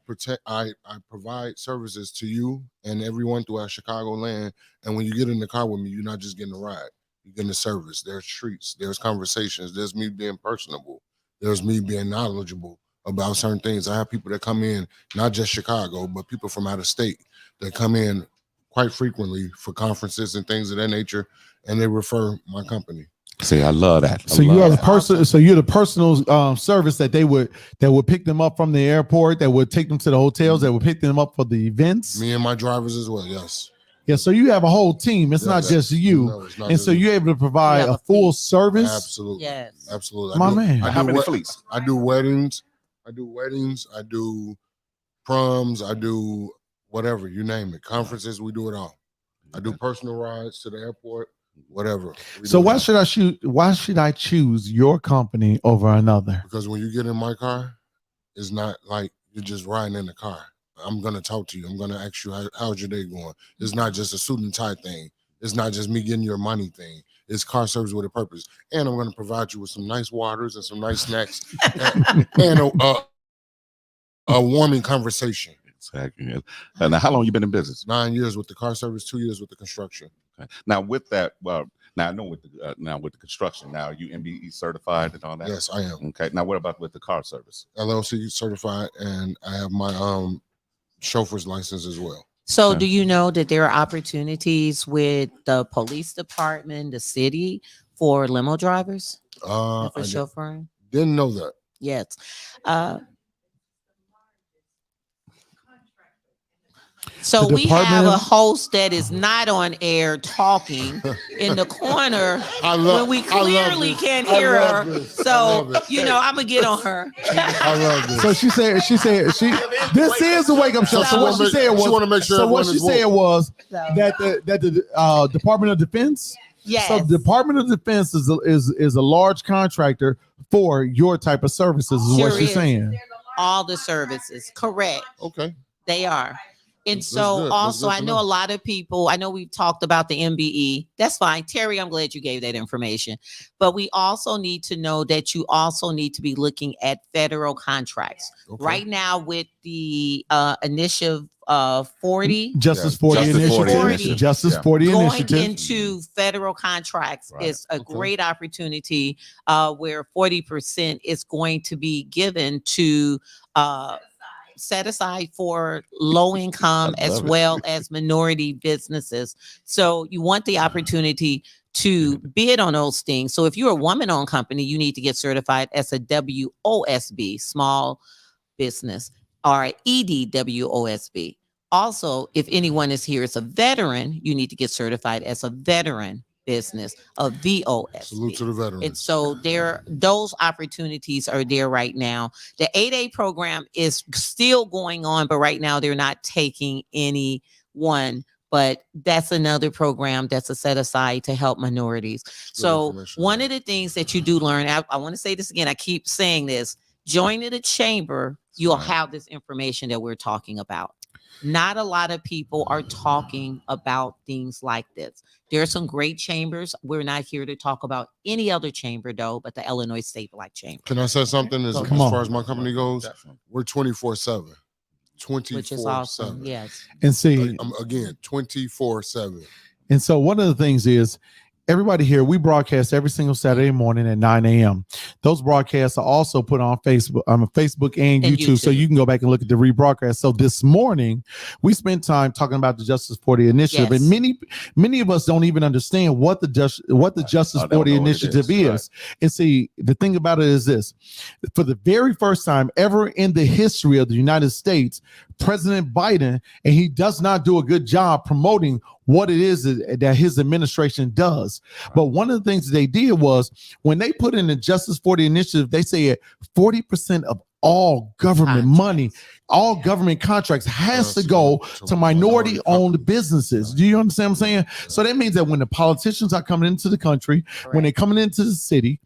provide services to you and everyone throughout Chicago land. And when you get in the car with me, you're not just getting a ride. You're getting a service. There's treats. There's conversations. There's me being personable. There's me being knowledgeable about certain things. I have people that come in, not just Chicago, but people from out of state that come in quite frequently for conferences and things of that nature, and they refer my company. See, I love that. So you are the person. So you're the personal service that would pick them up from the airport, that would take them to the hotels, that would pick them up for the events. Me and my drivers as well. Yes. Yeah. So you have a whole team. It's not just you. No, it's not And just so me. you're able to provide have a a full fleet. service. Absolutely. Yes. Absolutely. My man. How many wed- fleets? I do weddings. I do proms. I do whatever, you name it. Conferences, we do it all. I do personal rides to the airport, whatever. We So do why that. should I choose your company over another? Because when you get in my car, it's not like you're just riding in the car. I'm gonna talk to you. I'm gonna ask you how's your day going. It's not just a suit and tie thing. It's not just me getting your money thing. It's car service with a purpose. And I'm gonna provide you with some nice waters and some nice snacks and a warming conversation. Exactly. And now, how long you been in business? 9 years with the car service, 2 years with the construction. Okay. Now, with that, now I know with the construction, now you MBE certified and all that. Yes, I am. Okay. Now, what about with the car service? LLC certified, and I have my chauffeur's license as well. So Okay. do you know that there are opportunities with the police department, the city for limo drivers and for I chauffeuring? didn't know that. Yes. So The we have Department a of- host that is not on air talking in the corner when we I love clearly this. can't I hear love her. this. I So, love it. I'm going to get on her. I love this. So she said this is a wake up show. So what she said was she want to make sure so what everyone she is woke. said was So, that the Department of Defense. yes. So the Department of Defense is a large contractor for your type of services. Is Sure what she's is. saying. All the services. Correct. Okay. They are. And That's so good. That's also, good I to know know. a lot of people, I know we've talked about the MBE. That's fine. Terry, I'm glad you gave that information. But we also need to know that you also need to be looking at federal contracts. Okay. Right now with the initiative 40, Justice Yeah, 40 Justice 40 initiative. initiative. Justice Yeah. 40 going initiative. into federal contracts Right. is a Okay. great opportunity where 40% is going to be given to set aside for low income I as love it. well as minority businesses. So you want the opportunity to bid on those things. So if you're a woman-owned company, you need to get certified as a WOSB, small business, or EDWOSB. Also, if anyone is here as a veteran, you need to get certified as a veteran business, a VOSB. Salute to the veterans. And so those opportunities are there right now. The 8A program is still going on, but right now they're not taking anyone. But that's another program that's a set aside to help minorities. So information. one of the things that you do learn, I want to say this again, I keep saying this, joining the chamber, you'll right. have this information that we're talking about. Not a lot of people are talking about things like this. There are some great chambers. We're not here to talk about any other chamber, though, but the Illinois State Black Chamber. Can I say something as Come on. far as my company goes? Definitely. We're 24/7. 24/7. Which is awesome. Yes. And see, Again, 24/7. and so one of the things is everybody here, we broadcast every single Saturday morning at 9 a.m. Those broadcasts are also put on Facebook, Facebook and YouTube, so you can go back and look at the rebroadcast. So this morning, we spent time talking about the Justice 40 initiative, Yes. and many of us don't even understand what the Justice I don't 40 know what it initiative is. is. And see, the thing about it is this: for the very first time ever in the history of the United States, President Biden, and he does not do a good job promoting what it is that his administration does. But one of the things that they did was when they put in the Justice 40 initiative, they said 40% of all government money, all government contracts has to go to minority owned businesses. Do you understand what I'm saying? So that means that when the politicians are coming into the country, when they're coming into the city,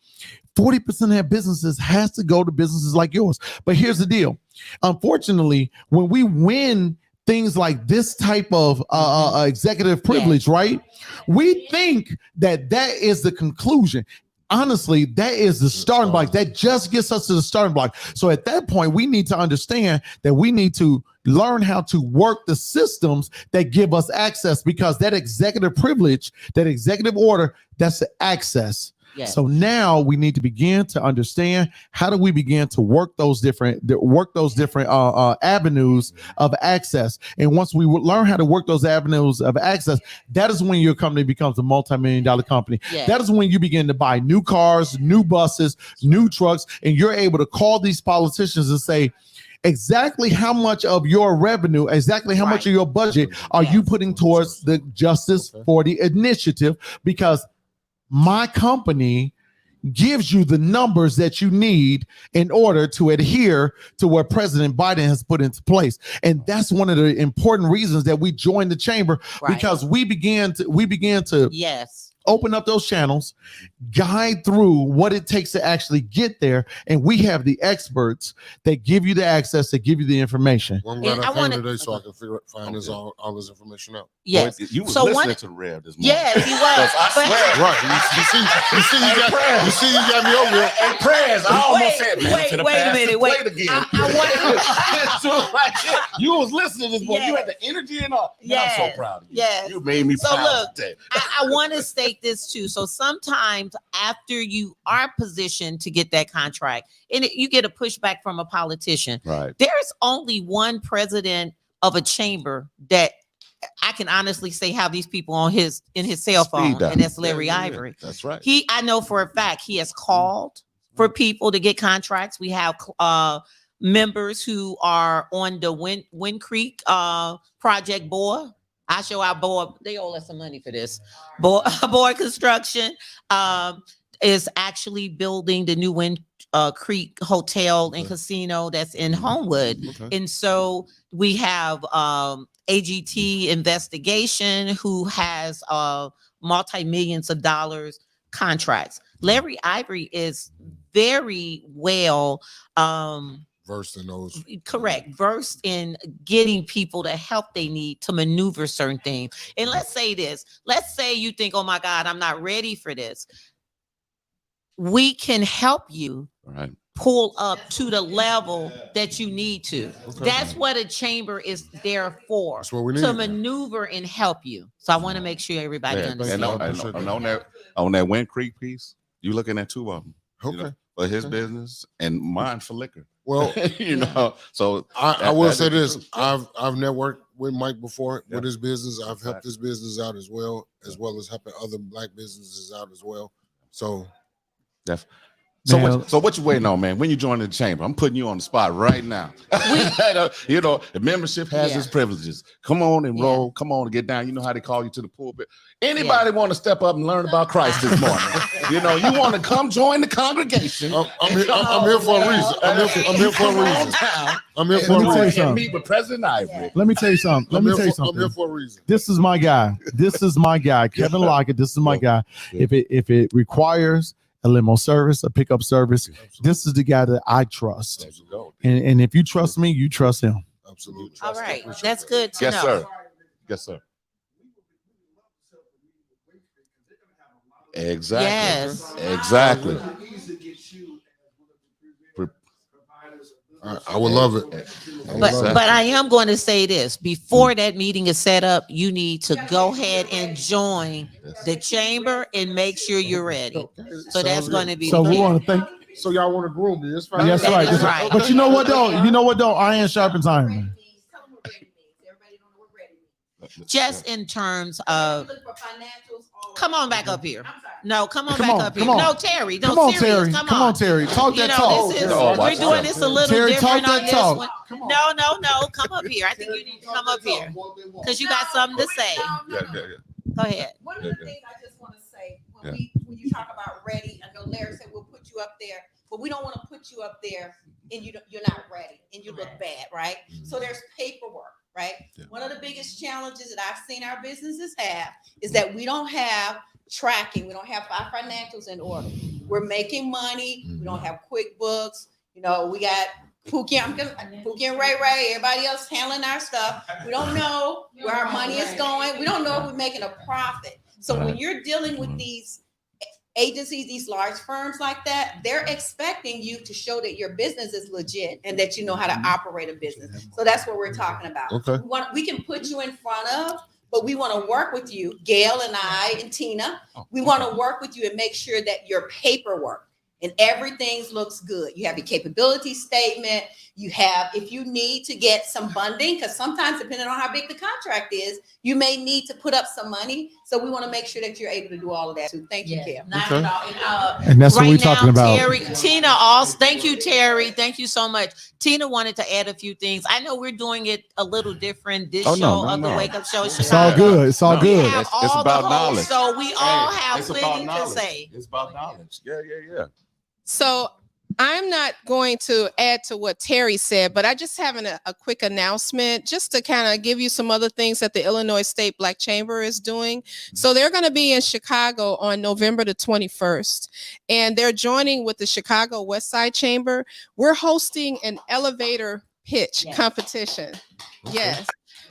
40% of their businesses has to go to businesses like yours. But here's the deal. Unfortunately, when we win things like this type of executive privilege, right? We think that is the conclusion. Honestly, that is the starting block. That just gets us to the starting block. So at that point, we need to understand that we need to learn how to work the systems that give us access, because that executive privilege, that executive order, that's the access. Yes. So now we need to begin to understand how do we begin to work those different avenues of access. And once we learn how to work those avenues of access, that is when your company becomes a multi-million-dollar company. Yes. That is when you begin to buy new cars, new buses, new trucks, and you're able to call these politicians and say, exactly how much of your revenue, exactly how much of your budget are you putting towards the Justice 40 initiative? Because my company gives you the numbers that you need in order to adhere to what President Biden has put into place. And that's one of the important reasons that we joined the chamber, because we began to yes, open up those channels, guide through what it takes to actually get there. And we have the experts that give you the access, that give you the information. Well, I'm glad I came today so I can find all this information out. Yes. You was So listening to the Rev this morning. Yes, he was. I But- swear. Right. You see, you got me over here. Hey, prayers. I almost said, man, wait to the a pastor, minute. play Wait. it again. You was listening to this boy. You had the energy and all. Man, I'm so proud of you. Yes. You made me So proud look, today. I want to state this too. So sometimes after you are positioned to get that contract, and you get a pushback from a politician, Right. there's only one president of a chamber that I can honestly say have these people on in his cell phone, Speed dial. and that's Larry Yeah. Ivory. That's right. I know for a fact he has called for people to get contracts. We have members who are on the Wind Creek project board. I show our board, they owe us some money for this. Board construction is actually building the new Wind Creek Hotel and Casino that's in Homewood. Okay. And so we have AGT Investigation, who has multi-millions of dollars contracts. Larry Ivory is very well versed in those. Correct. Versed in getting people the help they need to maneuver certain things. And let's say this. Let's say you think, oh my God, I'm not ready for this. We can help you Right. pull up to the level that you need to. Okay. That's what a chamber is there for. That's what we To need. maneuver and help you. So I want to make sure everybody Yeah, understands. and on that Wind Creek piece, you looking at two of them. Okay. You know, for his business and mine for liquor. Well, you know, so I will that say is the this: truth. I've networked with Mike before Yeah. with his business. I've helped Exactly. his business out as well as helping other Black businesses out as well. So Def- So Man. what you waiting on, man? When you join the chamber, I'm putting you on the spot right now. You know, the membership has Yeah. its privileges. Come on and Yeah. roll. Come on and get down. You know how they call you to the pulpit. Anybody want to step up and learn about Christ this morning? You know, you want to come join the congregation. I'm here for a reason. I'm here for a reason. I'm here for Let a me tell you reason. something. And meet with President Ivory. Let me tell you something. I'm here for a reason. This is my guy. This is my guy, Kevin Lockett. This is my guy. Yeah. If it requires a limo service, a pickup service, this is the guy that I trust. There you go. And if you trust me, you trust him. Absolutely. All right. That's good to Yes, know. sir. Yes, sir. Exactly. Yes. Exactly. I would love it. But I am going to say this before that meeting is set up, you need to go ahead and join the chamber and make sure you're ready. So that's going to be So the we key. want to thank. So y'all want to groom me? It's fine. That's right. That is That's right. But you know what though? You know what though? Iron sharpens iron. Man. Just in terms of, come on back up here. No, come on Come back on, up here. come on. No, Terry. No, Come on, serious. Terry. Come Come on, Terry. Talk You that know, talk. this is, Oh, we're watch doing out. this a little Terry, different talk on that this talk. one. No. Come up here. I think you need to come up here because you got something to say. Yeah. Go ahead. One of the things I just want to say, when you talk about ready, I know Larry said we'll put you up there, but we don't want to put you up there and you're not ready and you look bad, right? So there's paperwork, right? Yeah. One of the biggest challenges that I've seen our businesses have is that we don't have tracking. We don't have our financials in order. We're making money. We don't have QuickBooks. You know, we got Pookie and Ray, everybody else handling our stuff. We don't know where our money is going. We don't know if we're making a profit. So when you're dealing with these agencies, these large firms like that, they're expecting you to show that your business is legit and that you know how to operate a business. So that's what we're talking about. Okay. We can put you in front of, but we want to work with you, Gail and I and Tina. We want to work with you and make sure that your paperwork and everything looks good. You have your capability statement. You have, if you need to get some funding, because sometimes depending on how big the contract is, you may need to put up some money. So we want to make sure that you're able to do all of that too. Thank you, Gail. Not at all. And that's what Right we're talking now, about. Terry, Tina, also, thank you, Terry. Thank you so much. Tina wanted to add a few things. I know we're doing it a little different. This Oh, show no, of the no. Wake Up Show. It's all good. It's all No, We good. have It's all about the knowledge. hosts, so we all Hey, have it's about plenty to knowledge. say. It's about knowledge. Yeah. So I'm not going to add to what Terry said, but I just have a quick announcement just to kind of give you some other things that the Illinois State Black Chamber is doing. So they're going to be in Chicago on November the 21st, and they're joining with the Chicago West Side Chamber. We're hosting an elevator pitch competition. Yes.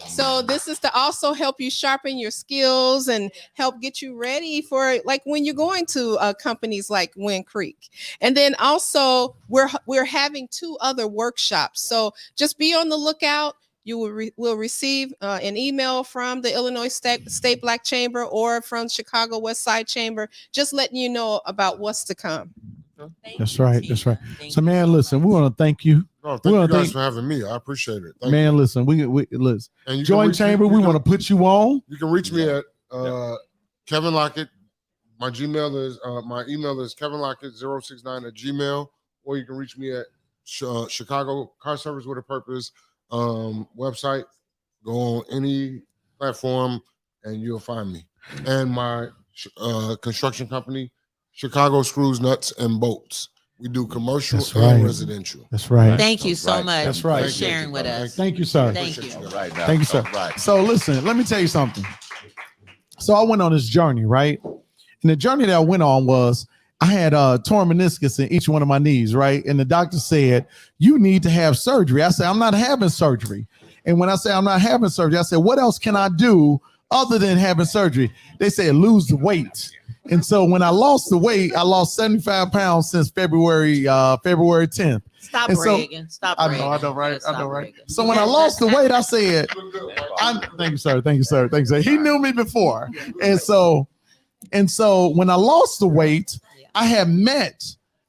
So this is to also help you sharpen your skills and help get you ready for like when you're going to companies like Wind Creek. And then also we're having 2 other workshops. So just be on the lookout. You will receive an email from the Illinois State Black Chamber or from Chicago West Side Chamber, just letting you know about what's to come. That's right. That's right. Thank So you man, so listen, we want to thank you. No, thank Well, you guys thank- for having me. I appreciate it. Thank Man, you. listen, we listen. And you can Join reach me- chamber. you We can- want to put you on. You can reach me at Kevin Lockett. My Gmail is my email is kevinlockett069@gmail, or you can reach me at Chicago Car Service with a Purpose website. Go on any platform and you'll find me. And my construction company, Chicago Screws, Nuts, and Bolts. We do commercial That's and right. residential. That's right. Thank you so much That's right. for sharing with us. Thank you, sir. Thank Appreciate you. guys. Right now. Thank you, sir. All right. So listen, let me tell you something. So I went on this journey, right? And the journey that I went on was I had torn meniscus in each one of my knees, right? And the doctor said, you need to have surgery. I said, I'm not having surgery. And when I say I'm not having surgery, I said, what else can I do other than having surgery? They said, lose the weight. And so when I lost the weight, I lost 75 pounds since February 10th. Stop And so- bragging. Stop I bragging. know, right? Yeah, I know, stop right? bragging. So when I lost the weight, I said, thank you, sir. Thank you, sir. Thank you, sir. He knew me before. And so when I lost the weight, I had met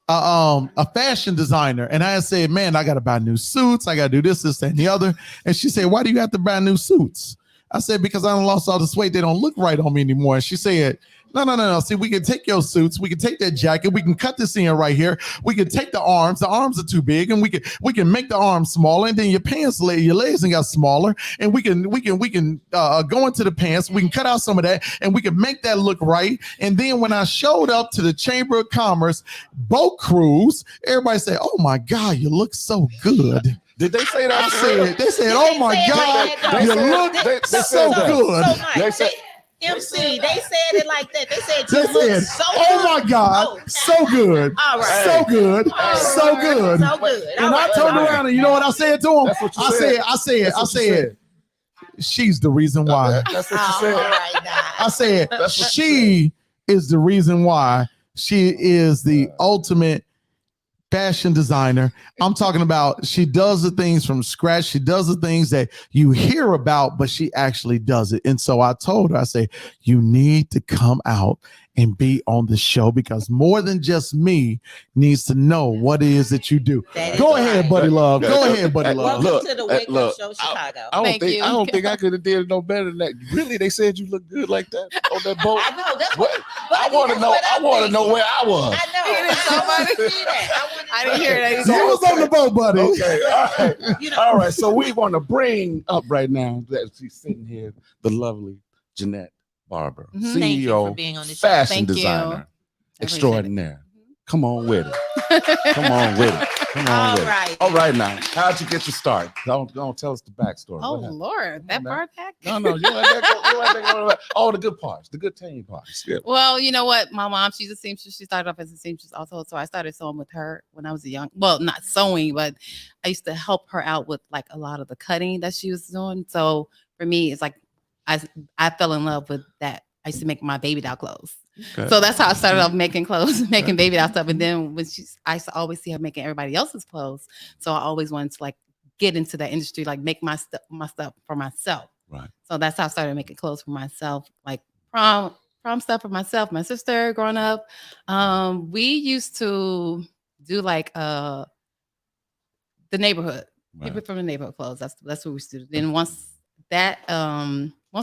a fashion designer, and I had said, man, I got to buy new suits. I got to do this, and the other. And she said, why do you have to buy new suits? I said, because I done lost all this weight. They don't look right on me anymore. And she said, no. See, we can take your suits. We can take that jacket. We can cut this in right here. We can take the arms. The arms are too big, and we can make the arms smaller. And then your legs and got smaller. And we can go into the pants. We can cut out some of that, and we can make that look right. And then when I showed up to the Chamber of Commerce boat cruise, everybody said, "Oh my God, you look so good." Did they say that? They said, "Oh my God, you look so good." They said, MC, they said it like that. They said They you look said, so "Oh good. my God, Oh, so good, all right. so good, All so right. good." So good. And All I right. turned All right. around, and you know what I said to him? That's what you I said. said, That's what you said. she's the reason why. That's what you All said. right, now. I said, That's what she is the reason why. She is the ultimate fashion designer. I'm talking about she does the things from scratch. She does the things that you hear about, but she actually does it. And so I told her, I say, you need to come out and be on the show, because more than just me needs to know what it is that you do. That is Go ahead, right. buddy love. Go ahead, buddy love. Welcome to the Wake Up Show, Chicago. Thank you. I don't think I could have did no better than that. Really, they said you look good like that on that boat. I know. That's What? I want to know. I want to know where I was. I know. Somebody- I didn't hear that. You was on the boat, buddy. Okay, all right, You know- all right. So we want to bring up right now that she's sitting here, the lovely Jeanette Barber, Mhm. Thank you for CEO, being on the show. fashion Thank you. designer, I appreciate extraordinaire. Come on with it. Come on with it. Come on All with right. it. All right now, how'd you get your start? Don't tell us the backstory. Oh What happened? Lord, that on now. part back. No, you ain't that go. All the good parts, the good team parts. Yeah. Well, you know what? My mom, she's a seamstress. She started off as a seamstress also. So I started sewing with her when I was not sewing, but I used to help her out with like a lot of the cutting that she was doing. So for me, it's like I fell in love with that. I used to make my baby doll clothes. Okay. So that's how I started off making clothes, making baby doll stuff. And then I used to always see her making everybody else's clothes. So I always wanted to like get into that industry, like make my stuff for myself. Right. So that's how I started making clothes for myself, like prom stuff for myself, my sister growing up. We used to do like the neighborhood, people Right. from the neighborhood clothes. That's what we used to do. Then once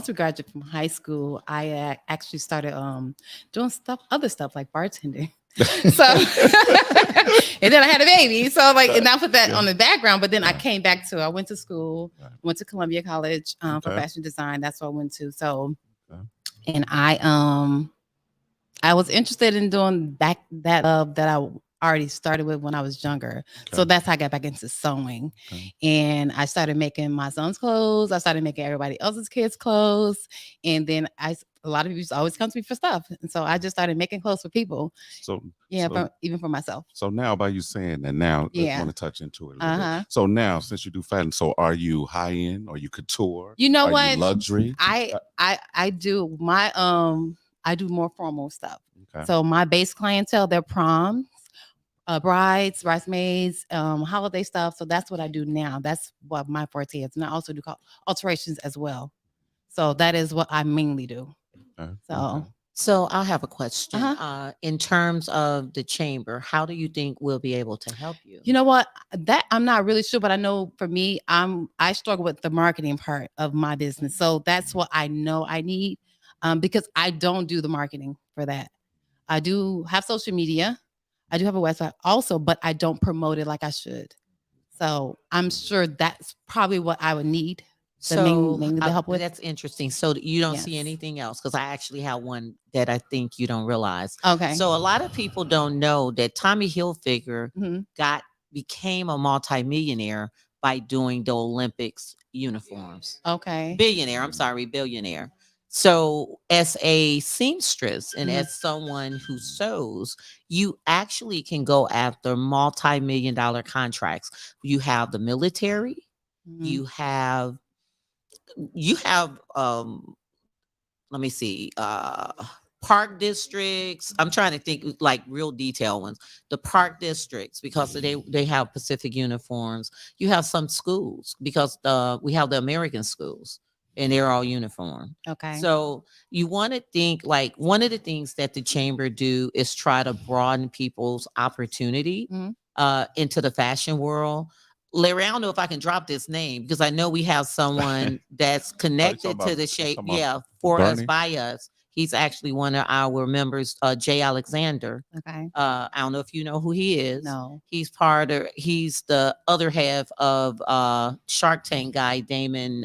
we graduated from high school, I actually started doing other stuff like bartending. So and then I had a baby. So like, and I put that on the background, but then I came back I went to school, went to Columbia College for Okay. fashion design. That's what I went to. So, Okay. and I was interested in doing that I already started with when I was younger. So Okay. that's how I got back into sewing. Okay. And I started making my son's clothes. I started making everybody else's kids' clothes. And then a lot of people always come to me for stuff. And so I just started making clothes for people. So Yeah, so, even for myself. so now by you saying that, now I Yeah. want to touch into it a little Uh-huh. bit. So now, since you do fashion, so are you high end? Are you couture? You know Are what? luxury? I do my I do more formal stuff. Okay. So my base clientele, they're proms, brides, bridesmaids, holiday stuff. So that's what I do now. That's what my forte is. And I also do alterations as well. So that is what I mainly do. Okay. So Okay. So I have a question. Uh-huh. In terms of the chamber, how do you think we'll be able to help you? you know what? That I'm not really sure, but I know for me, I struggle with the marketing part of my business. So that's what I know I need. Because I don't do the marketing for that. I do have social media. I do have a website also, but I don't promote it like I should. So I'm sure that's probably what I would need. Mainly the help with. That's interesting. So you don't see Yes. anything else? Because I actually have one that I think you don't realize. Okay. So a lot of people don't know that Tommy Hilfiger Mhm. became a multimillionaire by doing the Olympics uniforms. Okay. Billionaire. So, as a seamstress and Mhm. as someone who sews, you actually can go after multi-million-dollar contracts. You have the military, Mhm. you have let me see, park districts. I'm trying to think like real detailed ones. The park districts, because they have Pacific uniforms. You have some schools because we have the American schools and they're all uniform. Okay. So you want to think like one of the things that the chamber do is try to broaden people's opportunity Mhm. into the fashion world. Larry, I don't know if I can drop this name because I know we have someone that's connected to the shape. talking about Yeah, for us, Bernie? by us. He's actually one of our members, Jay Alexander. Okay. I don't know if you know who he is. No. He's the other half of Shark Tank guy, Damon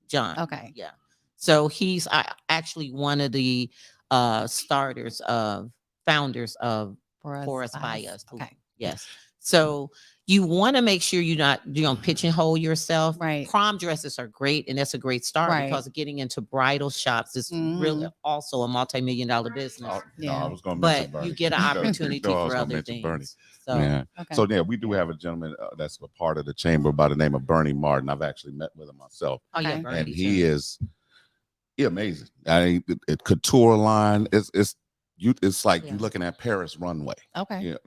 John. Okay. Yeah. So he's actually one of the founders of For Us By Us. Okay. Yes. So you want to make sure you don't pigeonhole yourself. Right. Prom dresses are great, and that's a great start Right. because getting into bridal shops is really also a multi-million-dollar business. No, I was going to But mention Bernie. you get an No, opportunity I was for gonna other mention Bernie. things. So Yeah. Okay. So yeah, we do have a gentleman that's a part of the chamber by the name of Bernie Martin. I've actually met with him myself, oh yeah, Okay. Bernie and too. he's amazing. I mean, it couture line. It's like Yeah. you looking at Paris runway. Okay. Yeah,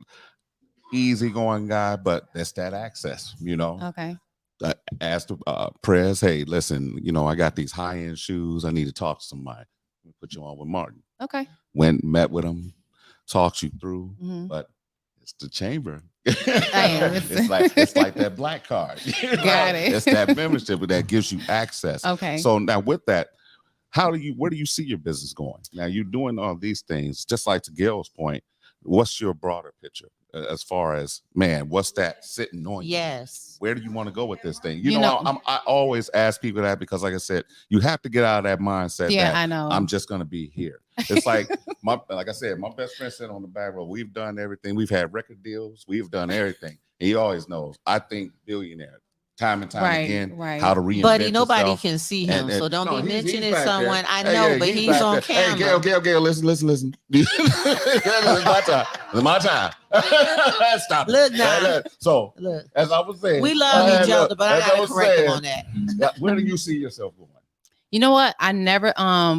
easygoing guy, but that's that access. Okay. I asked Prez, hey, listen, I got these high-end shoes. I need to talk to somebody. Let me put you on with Martin. Okay. Went, met with him, talked you through, Mhm. but it's the chamber. am. it's like that black card. Got it. It's that membership that gives you access. Okay. So now with that, where do you see your business going? Now you're doing all these things, just like to Gail's point. What's your broader picture as far as, man, what's that sitting on you? Yes. Where do you want to go with this thing? You know- I always ask people that because, like I said, you have to get out of that mindset Yeah, that I know. I'm just going to be here. It's like like I said, my best friend said on the back row, we've done everything. We've had record deals. We've done everything. He always knows. I think billionaire. Time and time Right, again, right. how to reinvent Buddy, nobody yourself. can see him, And- so don't no, be he's mentioning back there. someone. I Hey, know, yeah, but he's back on there. camera. Hey, Gail, listen. This is my time. It's my time. Stop it. Look now. So, Look, as I was saying, we love each other, but I as gotta was correct him saying, on that. where do you see yourself going? You know what? I never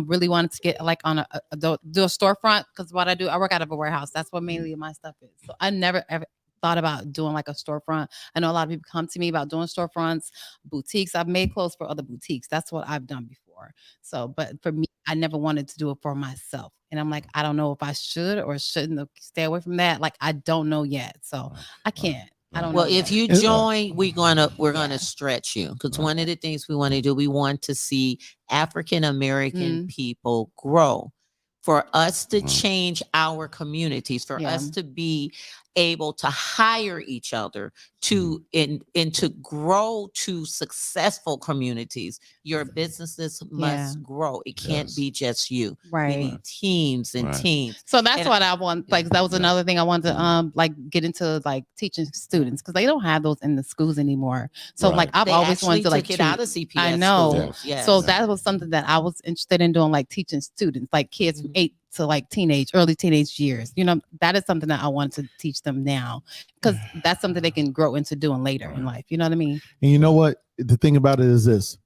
really wanted to get like on do a storefront because what I do, I work out of a warehouse. That's what mainly my stuff is. So I never ever thought about doing like a storefront. I know a lot of people come to me about doing storefronts, boutiques. I've made clothes for other boutiques. That's what I've done before. So, but for me, I never wanted to do it for myself. And I'm like, I don't know if I should or shouldn't stay away from that. Like, I don't know yet. So I can't. I don't Well, know. if yet. you join, we're gonna stretch you because one of the things we want to do, we want to see African American people grow. For us to change our communities, for us to be able to hire each other to and to grow to successful communities, your businesses must grow. It can't be just you. Right. We need teams and teams. So that's And what I want. Like that was another thing I wanted to like get into like teaching students because they don't have those in the schools anymore. So like I've They always wanted to actually like took it out of treat- CPS I know. schools, yes. So that was something that I was interested in doing, like teaching students, like kids from 8 to like early teenage years. You know, that is something that I wanted to teach them now because that's something they can grow into doing later in life. You know what I mean? And you know what? The thing about it is this.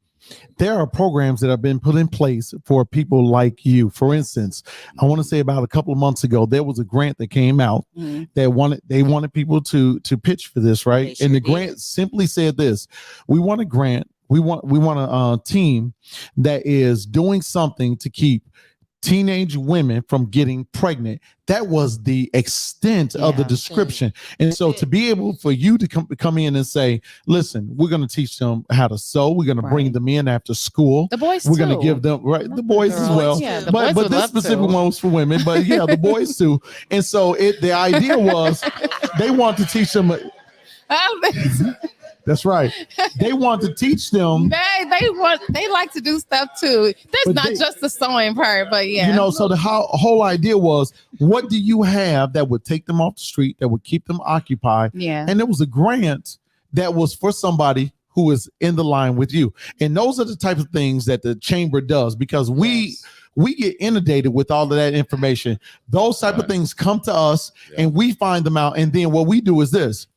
There are programs that have been put in place for people like you. For instance, I want to say about a couple of months ago, there was a grant that came out that wanted people to pitch for this, right? They And the sure grant did. simply said this: we want a grant, we want a team that is doing something to keep teenage women from getting pregnant. That was the extent of the description. And so to be able for you to come in and say, listen, we're going to teach them how to sew. We're going to bring them in after school. The boys We're going to too. give them the boys as girls. well. Yeah, the but boys would this love specific to. one was for women. But yeah, the boys too. And so the idea was they want to teach them. That's right. They want to teach them. They like to do stuff too. There's But not they- just the sewing part, but yeah. You know, so the whole idea was, what do you have that would take them off the street, that would keep them occupied? Yeah. And there was a grant that was for somebody who is in the line with you. And those are the types of things that the chamber does, because we get inundated with all of that information. Those type of things come to us and we find them out. And then what we do is this: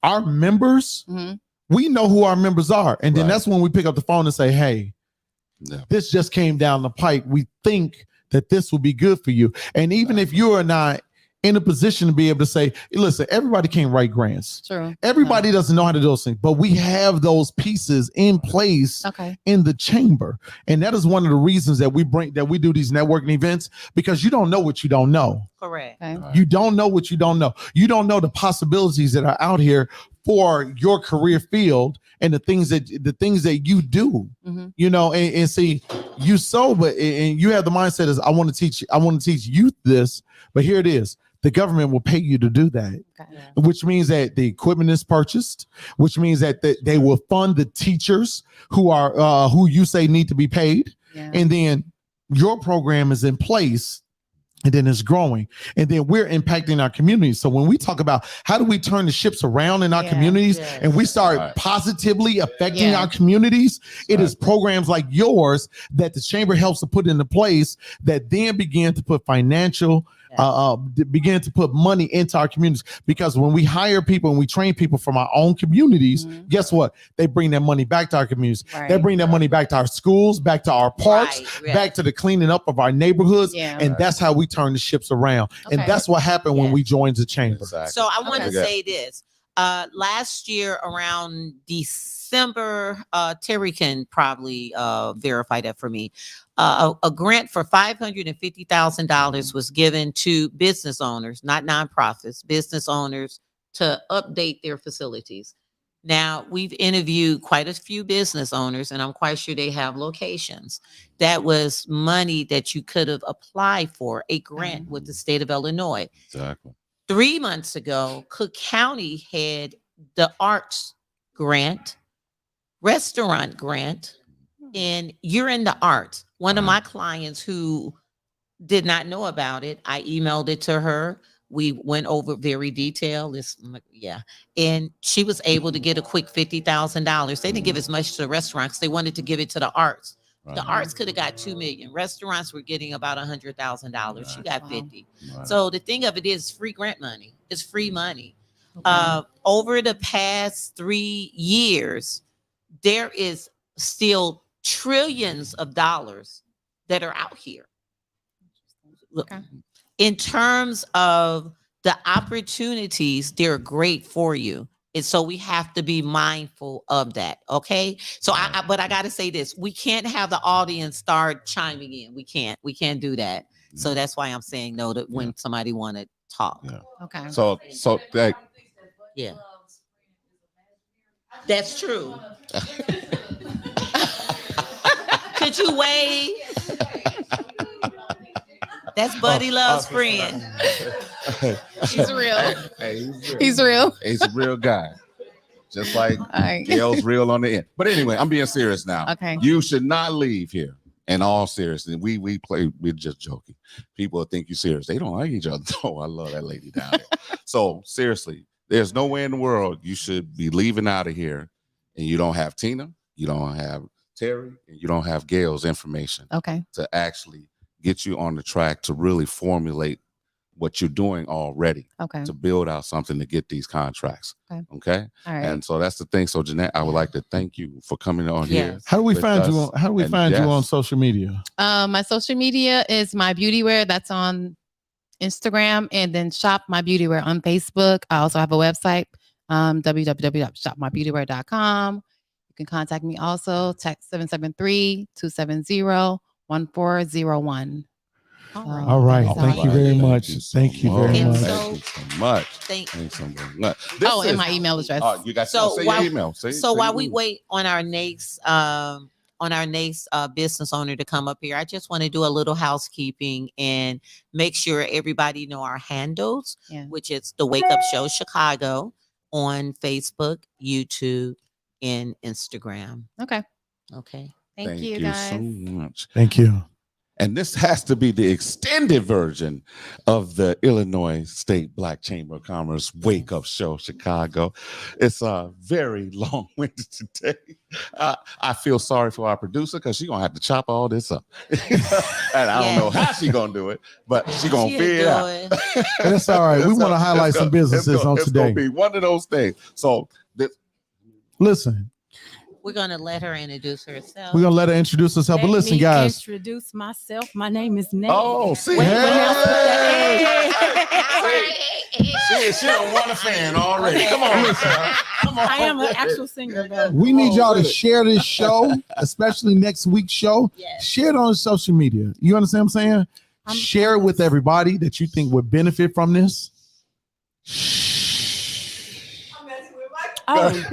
our members, we know who our members are. And then that's when we pick up the phone and say, hey, this just came down the pike. We think that this will be good for you. And even if you are not in a position to be able to say, listen, everybody can't write grants. True. Everybody doesn't know how to do those things, but we have those pieces in place in the chamber. And that is one of the reasons that we do these networking events, because you don't know what you don't know. Correct. You don't know what you don't know. You don't know the possibilities that are out here for your career field and the things that you do. You know, and see, you sober and you have the mindset is I want to teach youth this, but here it is. The government will pay you to do that, which means that the equipment is purchased, which means that they will fund the teachers who are who you say need to be paid, and then your program is in place. And then it's growing. And then we're impacting our communities. So when we talk about how do we turn the ships around in our communities and we start positively affecting our communities, it is programs like yours that the chamber helps to put into place that then begin to put financial begin to put money into our communities. Because when we hire people and we train people from our own communities, guess what? They bring that money back to our communities. They bring that money back to our schools, back to our parks, back to the cleaning up of our neighborhoods. And that's how we turn the ships around. And that's what happened when we joined the chamber. So I want to say this. Last year around December, Terry can probably verify that for me. A grant for $550,000 was given to business owners, not nonprofits, business owners, to update their facilities. Now, we've interviewed quite a few business owners, and I'm quite sure they have locations. That was money that you could have applied for, a grant with the state of Illinois. Exactly. 3 months ago, Cook County had the arts grant, restaurant grant, and you're in the arts. One of my clients who did not know about it, I emailed it to her. We went over very detailed. And she was able to get a quick $50,000. They didn't give as much to the restaurants. They wanted to give it to the arts. The arts could have got $2 million. Restaurants were getting about $100,000. She got 50. So the thing of it is free grant money. It's free money. Over the past 3 years, there is still trillions of dollars that are out here. In terms of the opportunities, they're great for you. And so we have to be mindful of that. Okay. So but I got to say this, we can't have the audience start chiming in. We can't do that. So that's why I'm saying no to when somebody want to talk. Okay. So that, that's true. Could you wave? That's Buddy Love's friend. He's real. Hey, He's real. He's a real guy. Just like Gail's real on the end. But anyway, I'm being serious now. Okay. You should not leave here. In all seriousness, we're just joking. People think you're serious. They don't like each other. Oh, I love that lady down there. So seriously, there's no way in the world you should be leaving out of here and you don't have Tina, you don't have Terry, and you don't have Gail's information. To actually get you on the track to really formulate what you're doing already. To build out something to get these contracts. Okay. All right. And so that's the thing. So Jeanette, I would like to thank you for coming on here. How do we with find us. you? How do we And find you yes. on social media? My social media is My Beauty Wear. That's on Instagram, and then Shop My Beauty Wear on Facebook. I also have a website, www.shopmybeautywear.com. You can contact me also. Text 773-270-1401. All right. Thank you very much. Thank you very much. Thank you so much. Thank you so much. And my email address. Oh, you got So say while, your email. while we wait on our next business owner to come up here, I just want to do a little housekeeping and make sure everybody know our handles, which is the Wake Up Show Chicago on Facebook, YouTube, and Instagram. Okay. Okay. Thank you guys. so much. Thank you. And this has to be the extended version of the Illinois State Black Chamber of Commerce Wake Up Show, Chicago. It's very long-winded today. I feel sorry for our producer because she's going to have to chop all this up. And I don't know how she's going to do it, but she's going to figure it out. That's all right. We want to highlight some businesses on It's today. going to be one of those things. So Listen, We're gonna let her introduce herself. we're going to let her introduce herself. But Let listen, me guys. introduce myself. My name is Nate. Oh, see. She don't want a fan already. Come on, come on. I am an actual singer, though. We need y'all to share this show, especially next week's show. Yes. Share it on social media. You understand what I'm saying? Share it with everybody that you think would benefit from this. Oh,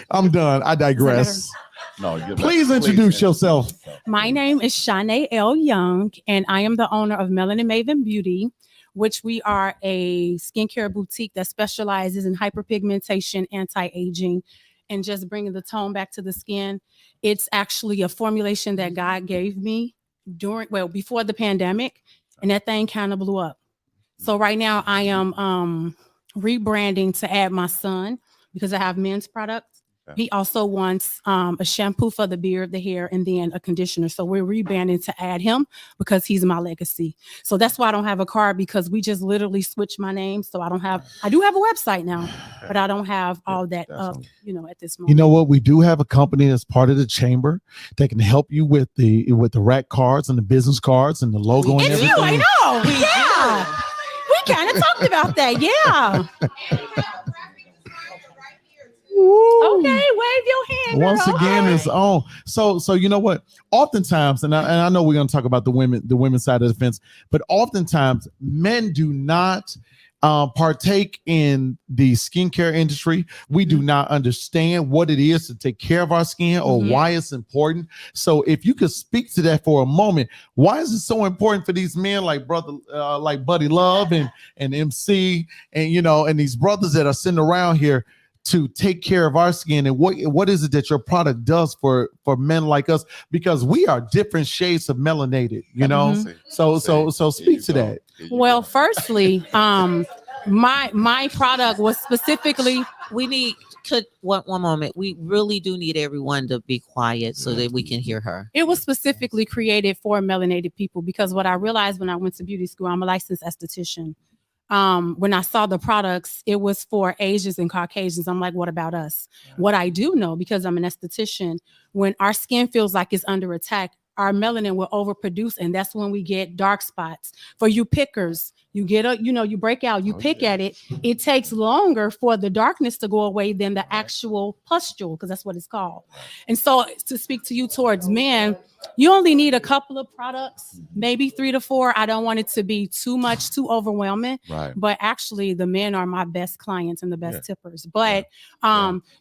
I'm done. I digress. No, you're Please introduce yourself. my name is Shanae L. Young, and I am the owner of Melanin Maven Beauty, which we are a skincare boutique that specializes in hyperpigmentation, anti-aging, and just bringing the tone back to the skin. It's actually a formulation that God gave me before the pandemic, and that thing kind of blew up. So right now I am rebranding to add my son because I have men's products. Okay. He also wants a shampoo for the beard, the hair, and then a conditioner. So we're rebranding to add him because he's my legacy. So that's why I don't have a card, because we just literally switched my name. So I do have a website now, but I don't have all that up, at this moment. You know what? We do have a company that's part of the chamber that can help you with the rack cards and the business cards and the logo and It's everything. you, I know. Yeah. We kind of talked about that. Yeah. Woo. Okay, wave your hand. Once girl. again, it's on. So you know what? Oftentimes, and I know we're going to talk about the women's side of the fence, but oftentimes men do not partake in the skincare industry. We do not understand what it is to take care of our skin or why it's important. So if you could speak to that for a moment, why is it so important for these men like Buddy Love and MC and and these brothers that are sitting around here to take care of our skin, and what is it that your product does for men like us, because we are different shades of melanated, so speak to that. Well, firstly, my product was specifically. One moment. We really do need everyone to be quiet so that we can hear her. It was specifically created for melanated people, because what I realized when I went to beauty school, I'm a licensed esthetician. When I saw the products, it was for Asians and Caucasians. I'm like, what about us? What I do know, because I'm an esthetician, when our skin feels like it's under attack, our melanin will overproduce, and that's when we get dark spots. For you pickers, you get you break out, you pick at it. It takes longer for the darkness to go away than the actual pustule, because that's what it's called. And so, to speak to you towards men, you only need a couple of products, maybe 3 to 4. I don't want it to be too much, too overwhelming. Right. But actually, the men are my best clients and the best tippers. But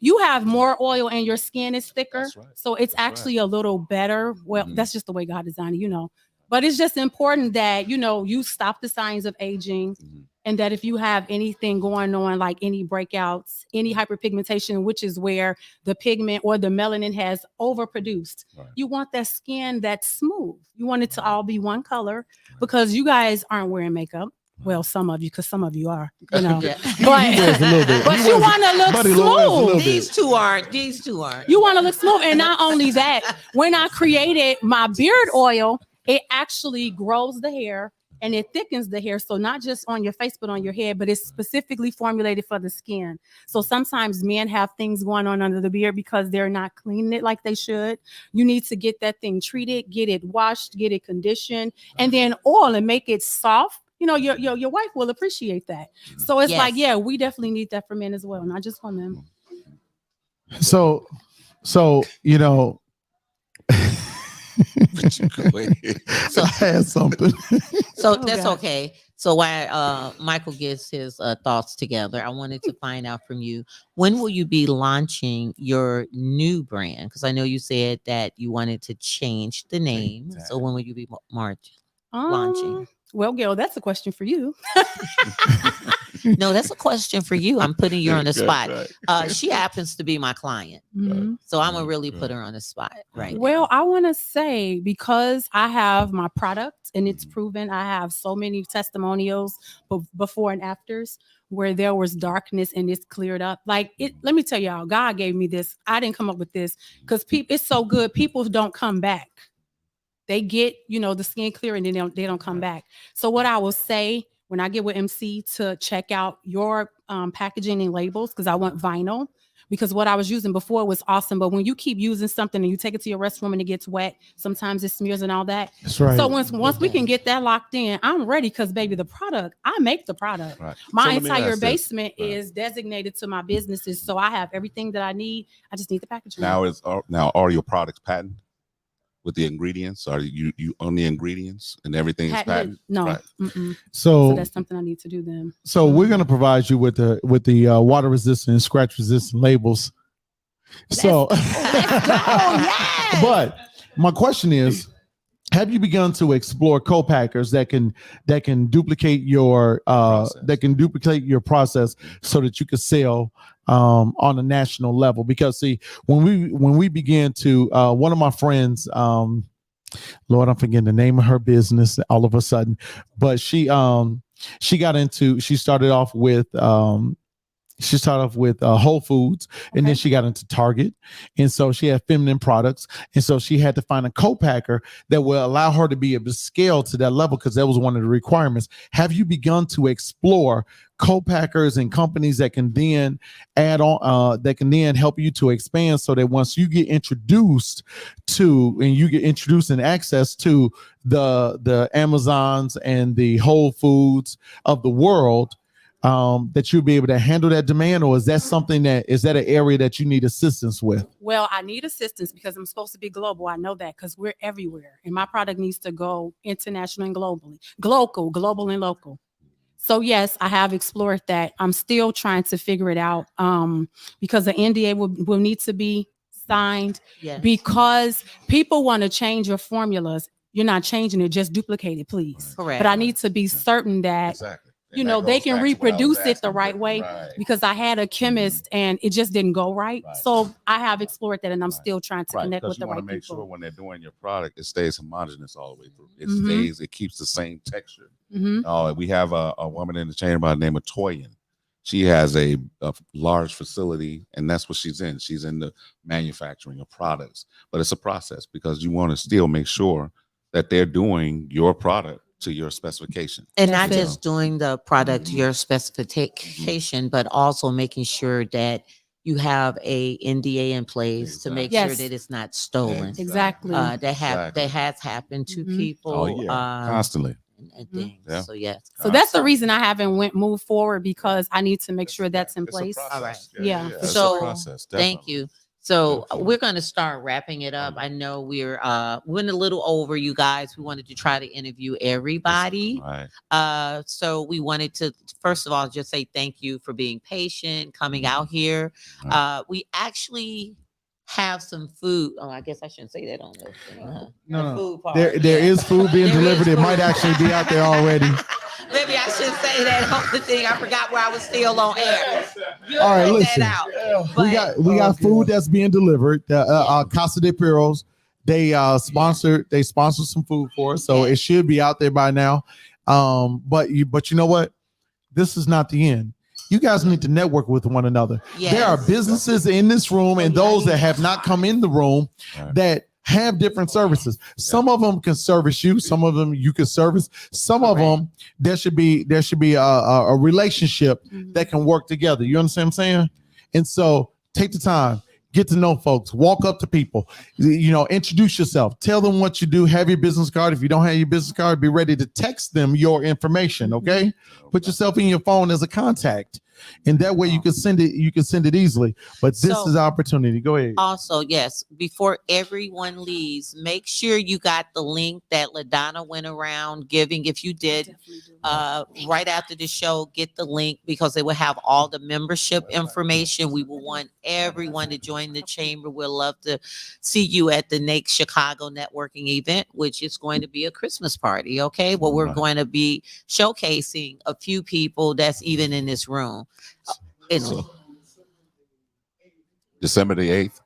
you have more oil and your skin is thicker. That's right. So it's actually a little better. Well, that's just the way God designed it, But it's just important that, you stop the signs of aging. And that if you have anything going on, like any breakouts, any hyperpigmentation, which is where the pigment or the melanin has overproduced, you want that skin that's smooth. You want it to all be one color, because you guys aren't wearing makeup. Well, some of you, because some of you are, But you want to look smooth. These two aren't. You want to look smooth. And not only that, when I created my beard oil, it actually grows the hair and it thickens the hair. So not just on your face, but on your head, but it's specifically formulated for the skin. So sometimes men have things going on under the beard because they're not cleaning it like they should. You need to get that thing treated, get it washed, get it conditioned, and then oil and make it soft. Your wife will appreciate that. So it's like, we definitely need that for men as well, not just for men. So So I had something. So that's okay. So while Michael gets his thoughts together, I wanted to find out from you, when will you be launching your new brand? Because I know you said that you wanted to change the name. So when will you be launching? Well, Gail, that's a question for you. No, that's a question for you. I'm putting you on the Good, spot. right. She happens to be my client, Mhm. so I'm gonna really put her on the spot right now. Well, I want to say because I have my product and it's proven, I have so many testimonials before and afters where there was darkness and it's cleared up. Like it, let me tell y'all, God gave me this. I didn't come up with this because people, it's so good. People don't come back. They get, the skin clear and then they don't come back. So what I will say when I get with MC to check out your packaging and labels, because I want vinyl, because what I was using before was awesome. But when you keep using something and you take it to your restroom and it gets wet, sometimes it smears and all that. That's right. So once we can get that locked in, I'm ready because baby, the product, I make the product. Right. My So let me entire ask this. basement Right. is designated to my businesses. So I have everything that I need. I just need the packaging. Now are your products patented with the ingredients? Are you own the ingredients and everything is Patented? patented? No. Right. Mm-mm. So So that's something I need to do then. So we're going to provide you with the water resistant and scratch resistant labels. So, but my question is, have you begun to explore co-packers that can duplicate your process so that you can sell on a national level? Because see, when we began to one of my friends, Lord, I'm forgetting the name of her business all of a sudden, but she started off with Whole Foods, and then she got into Target, and so she had feminine products, and so she had to find a co-packer that will allow her to be able to scale to that level because that was one of the requirements. Have you begun to explore co-packers and companies that can then add on, that can then help you to expand, so that once you get introduced and access to the Amazons and the Whole Foods of the world, that you'll be able to handle that demand? Or is that an area that you need assistance with? Well, I need assistance because I'm supposed to be global. I know that because we're everywhere, and my product needs to go international and global and local. So yes, I have explored that. I'm still trying to figure it out because the NDA will need to be signed. Yes. Because people want to change your formulas. You're not changing it, just duplicate it, please. Correct. But I need to be certain that Exactly. they can reproduce it the right way, because I had a chemist and it just didn't go right. So I have explored that, and I'm still trying to connect with the right you want to make people. sure when they're doing your product, it stays homogeneous all the way through. It keeps the same texture. Mhm. We have a woman in the chamber by the name of Toyin. She has a large facility, and that's what she's in. She's in the manufacturing of products, but it's a process because you want to still make sure that they're doing your product to your specification. And That's not it. just doing the product to your specification, but also making sure that you have a NDA in place to make Yes. sure that it's not stolen. Exactly. That Exactly. has happened to Mhm. people. Oh yeah, constantly. And things. Yeah. So yes. So that's the reason I haven't moved forward, because I need to make sure that's in It's a place. process. All right. Yeah, it's So, a process. Thank Definitely. you. So Definitely. we're going to start wrapping it up. I know we're went a little over, you guys. We wanted to try to interview everybody. Right. So we wanted to first of all just say thank you for being patient, coming out here. Right. We actually have some food. Oh, I guess I shouldn't say that on the thing, huh? No, The no. food part. There Yeah. is food being There delivered. is It might food. actually be out there already. Maybe I should say that on the thing. I forgot where I was still on air. You All right, point listen. that out. We got food that's being delivered. Casa de Puros, they sponsor some food for us, so Yeah. it should be out there by now. But you know what? This is not the end. You guys need to network with one another. Yes. There are businesses in this room and those that have not come in the room Right. that have different services. Some of them can service you. Some of them you can service. Some of them there should be a relationship that can work together. You understand what I'm saying? And so take the time, get to know folks, walk up to people, introduce yourself, tell them what you do, have your business card. If you don't have your business card, be ready to text them your information. Okay. Put yourself in your phone as a contact. and that way you can send it. You can send it easily. But this So- is the opportunity. Go ahead. Also, yes, before everyone leaves, make sure you got the link that LaDonna went around giving. If you did, right after the show, get the link because it will have all the membership information. We will want everyone to join the chamber. We'll love to see you at the next Chicago networking event, which is going to be a Christmas party. Okay. Well, we're going to be showcasing a few people that's even in this room. And So, December the 8th.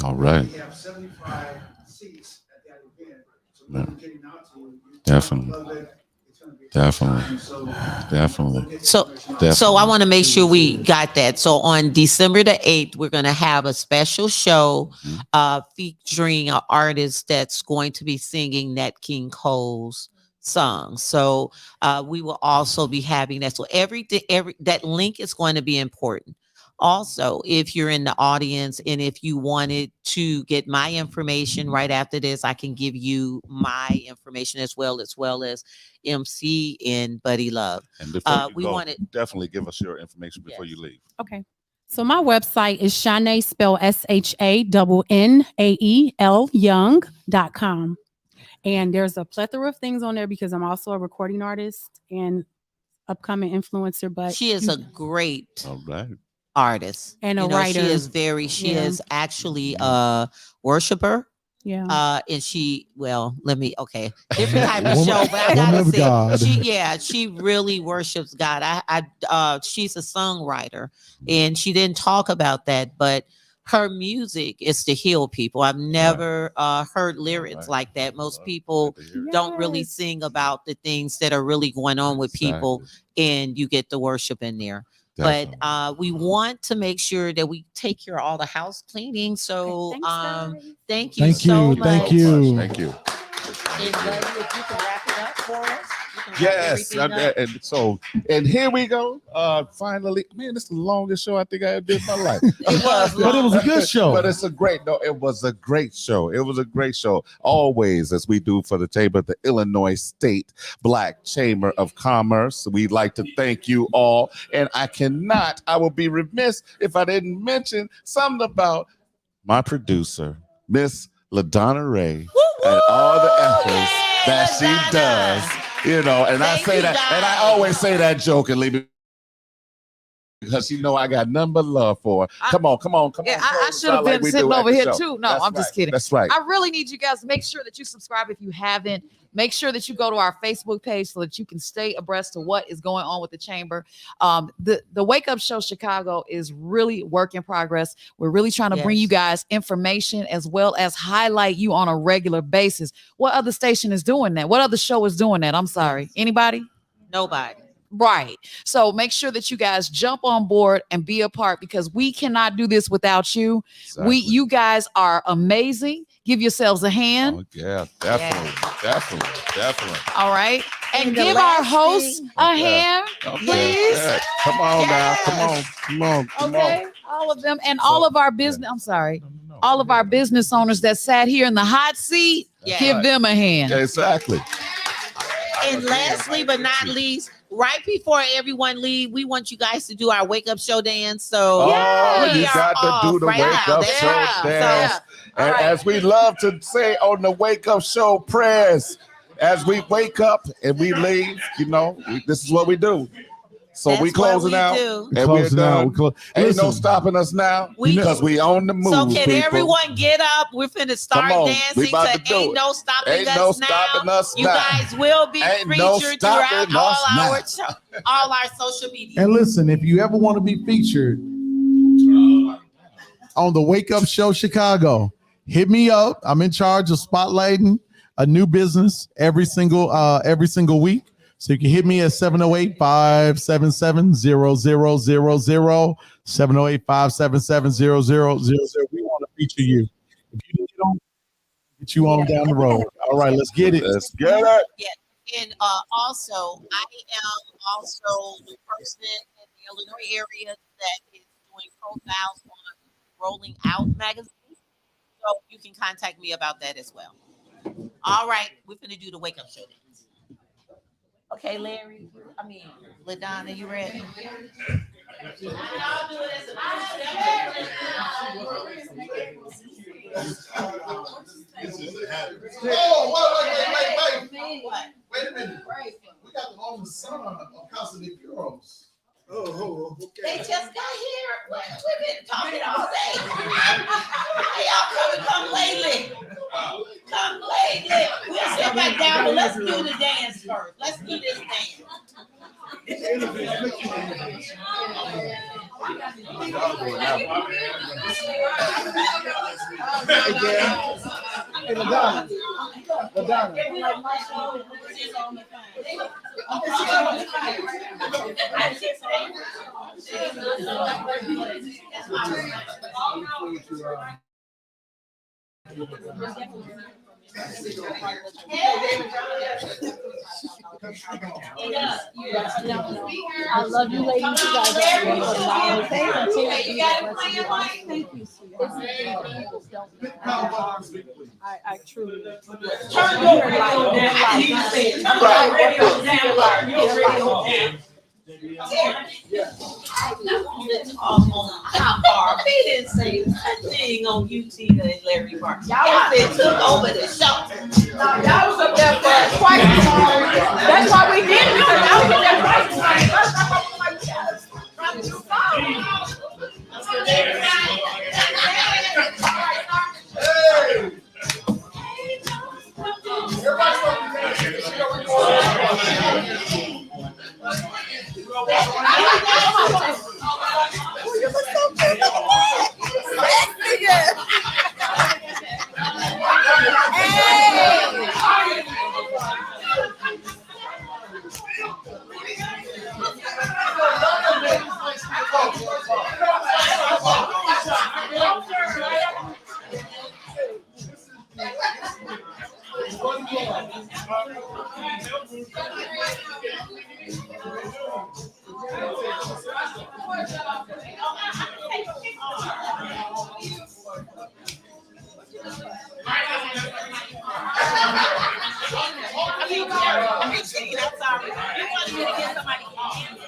All right. We have 75 seats at that event. So Yeah. we're getting out to you. Definitely. Definitely. Definitely. So I want to make sure we got that. So on December the 8th, we're going to have a special show featuring an artist that's going to be singing Nat King Cole's song. So we will also be having that. So that link is going to be important. Also, if you're in the audience and if you wanted to get my information right after this, I can give you my information as well as MC and Buddy Love. And before you we go, wanted definitely give us your information before you leave. Okay. So my website is Shanae, spelled SHANNAEL Young.com. And there's a plethora of things on there because I'm also a recording artist and upcoming influencer. But she is a great All right. artist And a You know, writer. She is she Yeah. is actually a worshiper. Yeah. And different type of Woman- show, but I woman gotta of say, God. she really worships God. She's a songwriter, and she didn't talk about that, but her music is to heal people. I've never heard lyrics like that. Most people don't really sing about the things that are really going on with people, and you get the worship in there. Definitely. But we want to make sure that we take care of all the house cleaning. So thank you Thank so you. much. Thank you. Thank you. And Buddy, if you can wrap it up for us. You can wrap Yes. everything up. And here we go. Finally, man, this is the longest show I think I ever did in my life. It was But it was a good show. But it was a great show. It was a great show. Always, as we do for the Chamber of the Illinois State Black Chamber of Commerce. We'd like to thank you all. And I will be remiss if I didn't mention something about my producer, Miss LaDonna Ray, and all the efforts that she does. You know, and I say that, and I always say that jokingly because you know I got nothing but love for her. Come on. Yeah, I close should out have like been we sitting do at over the here show. too. No, That's I'm just right. kidding. That's right. I really need you guys to make sure that you subscribe if you haven't. Make sure that you go to our Facebook page so that you can stay abreast of what is going on with the chamber. The Wake Up Show Chicago is really work in progress. We're really trying to bring you guys information as well as highlight you on a regular basis. What other station is doing that? What other show is doing that? I'm sorry. Anybody? Nobody. Right. So make sure that you guys jump on board and be a part because we cannot do this without you. Exactly. You guys are amazing. Give yourselves a hand. Oh, yeah, definitely. All right. And And the give our last hosts thing- a hand, Okay. please. Yeah. Come on now. Come Okay. on. All of them and all of our business. I'm sorry. All of our business owners that sat here in the hot seat, Yeah. give them a hand. Exactly. And lastly but not least, right before everyone leave, we want you guys to do our wake up show dance. So Oh, we you are got to do off the right wake now. up show Yeah. dance. So, And all right. as we love to say on the wake up show prayers, as we wake up and we leave, this is what we do. So That's we closing what we out, do. and we're Closing out. done. Ain't no Listen. stopping us now We- because we on the move. So can people. everyone get up? We're finna start Come on, we dancing about to to do Ain't it. No Stopping Ain't Us no Now. stopping us You now. guys will be Ain't no featured throughout stopping all us now. all our social media. And listen, if you ever want to be featured on the Wake Up Show Chicago, hit me up. I'm in charge of spotlighting a new business every single week. So you can hit me at 708-577-0000, 708-577-0000. We want to feature you. If you get on, get you on down the road. All right, let's get it. Let's get it. Yeah. And also, I am also the person in the Illinois area that is doing profiles on Rolling Out magazine. you can contact me about that as well. All right, we're gonna do the wake up show dance. Okay, Larry, LaDonna, you ready? Oh, wait a minute. We got the only son of Casa de Puros. Oh, okay. They just got here. We've been talking all day. Y'all come lately. Come lately. We'll sit back down, but let's do the dance first. Let's do this dance. Hey, LaDonna. I love you, ladies. You guys are amazing. Thank you, sweetheart. I truly. Turn your radio down. How far? They didn't say a thing on UT and Larry Park. Y'all been took over the show. Y'all was up there for twice. That's why we did it, because I was up there twice. First time I was like, yes. From too far.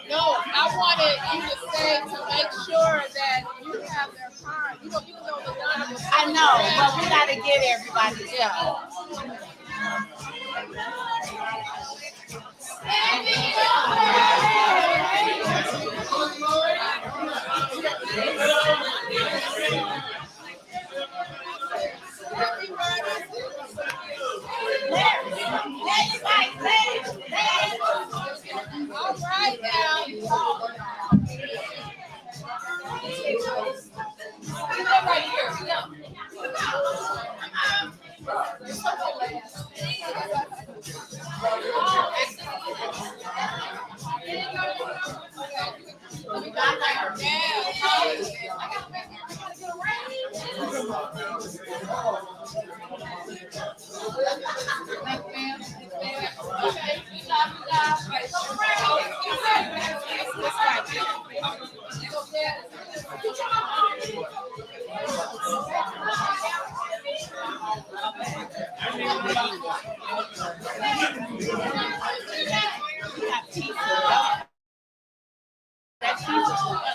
No, I wanted you to say to make sure that you have their card. You know the done. I know, but we gotta get everybody. Yeah. All right now. Right here.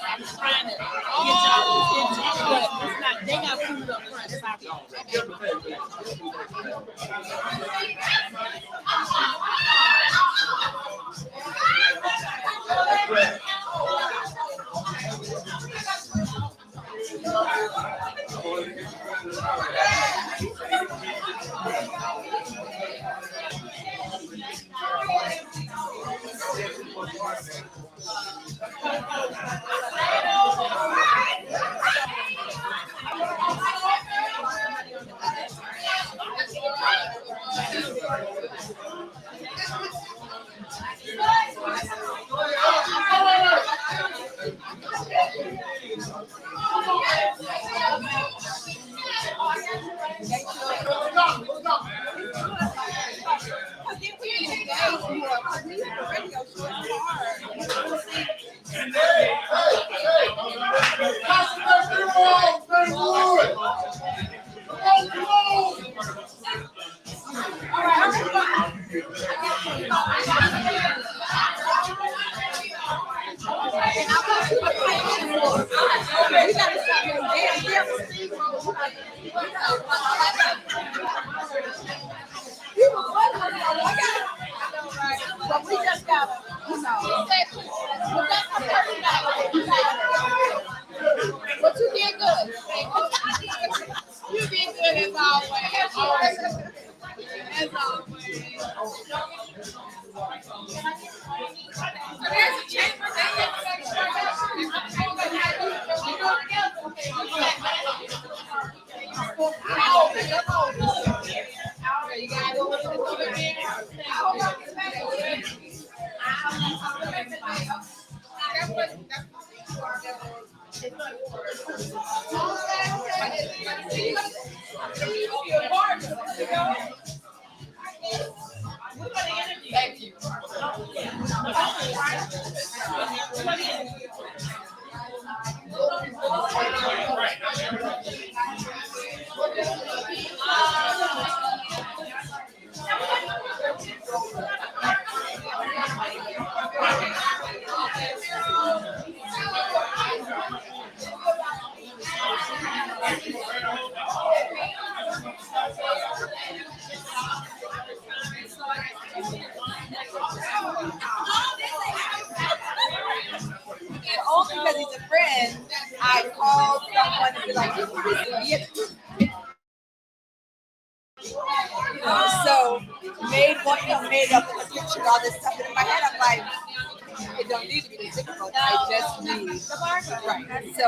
I'm trying to get y'all, but it's not, they got food up front. It's our But we just gotta, you know. But you did good. You did good as always. As always. There's a chamber Thank you. Only because he's a friend, I called someone to be like, you know, so made up a picture, all this stuff in my head. I'm like, it don't need to be this difficult. I just need right. So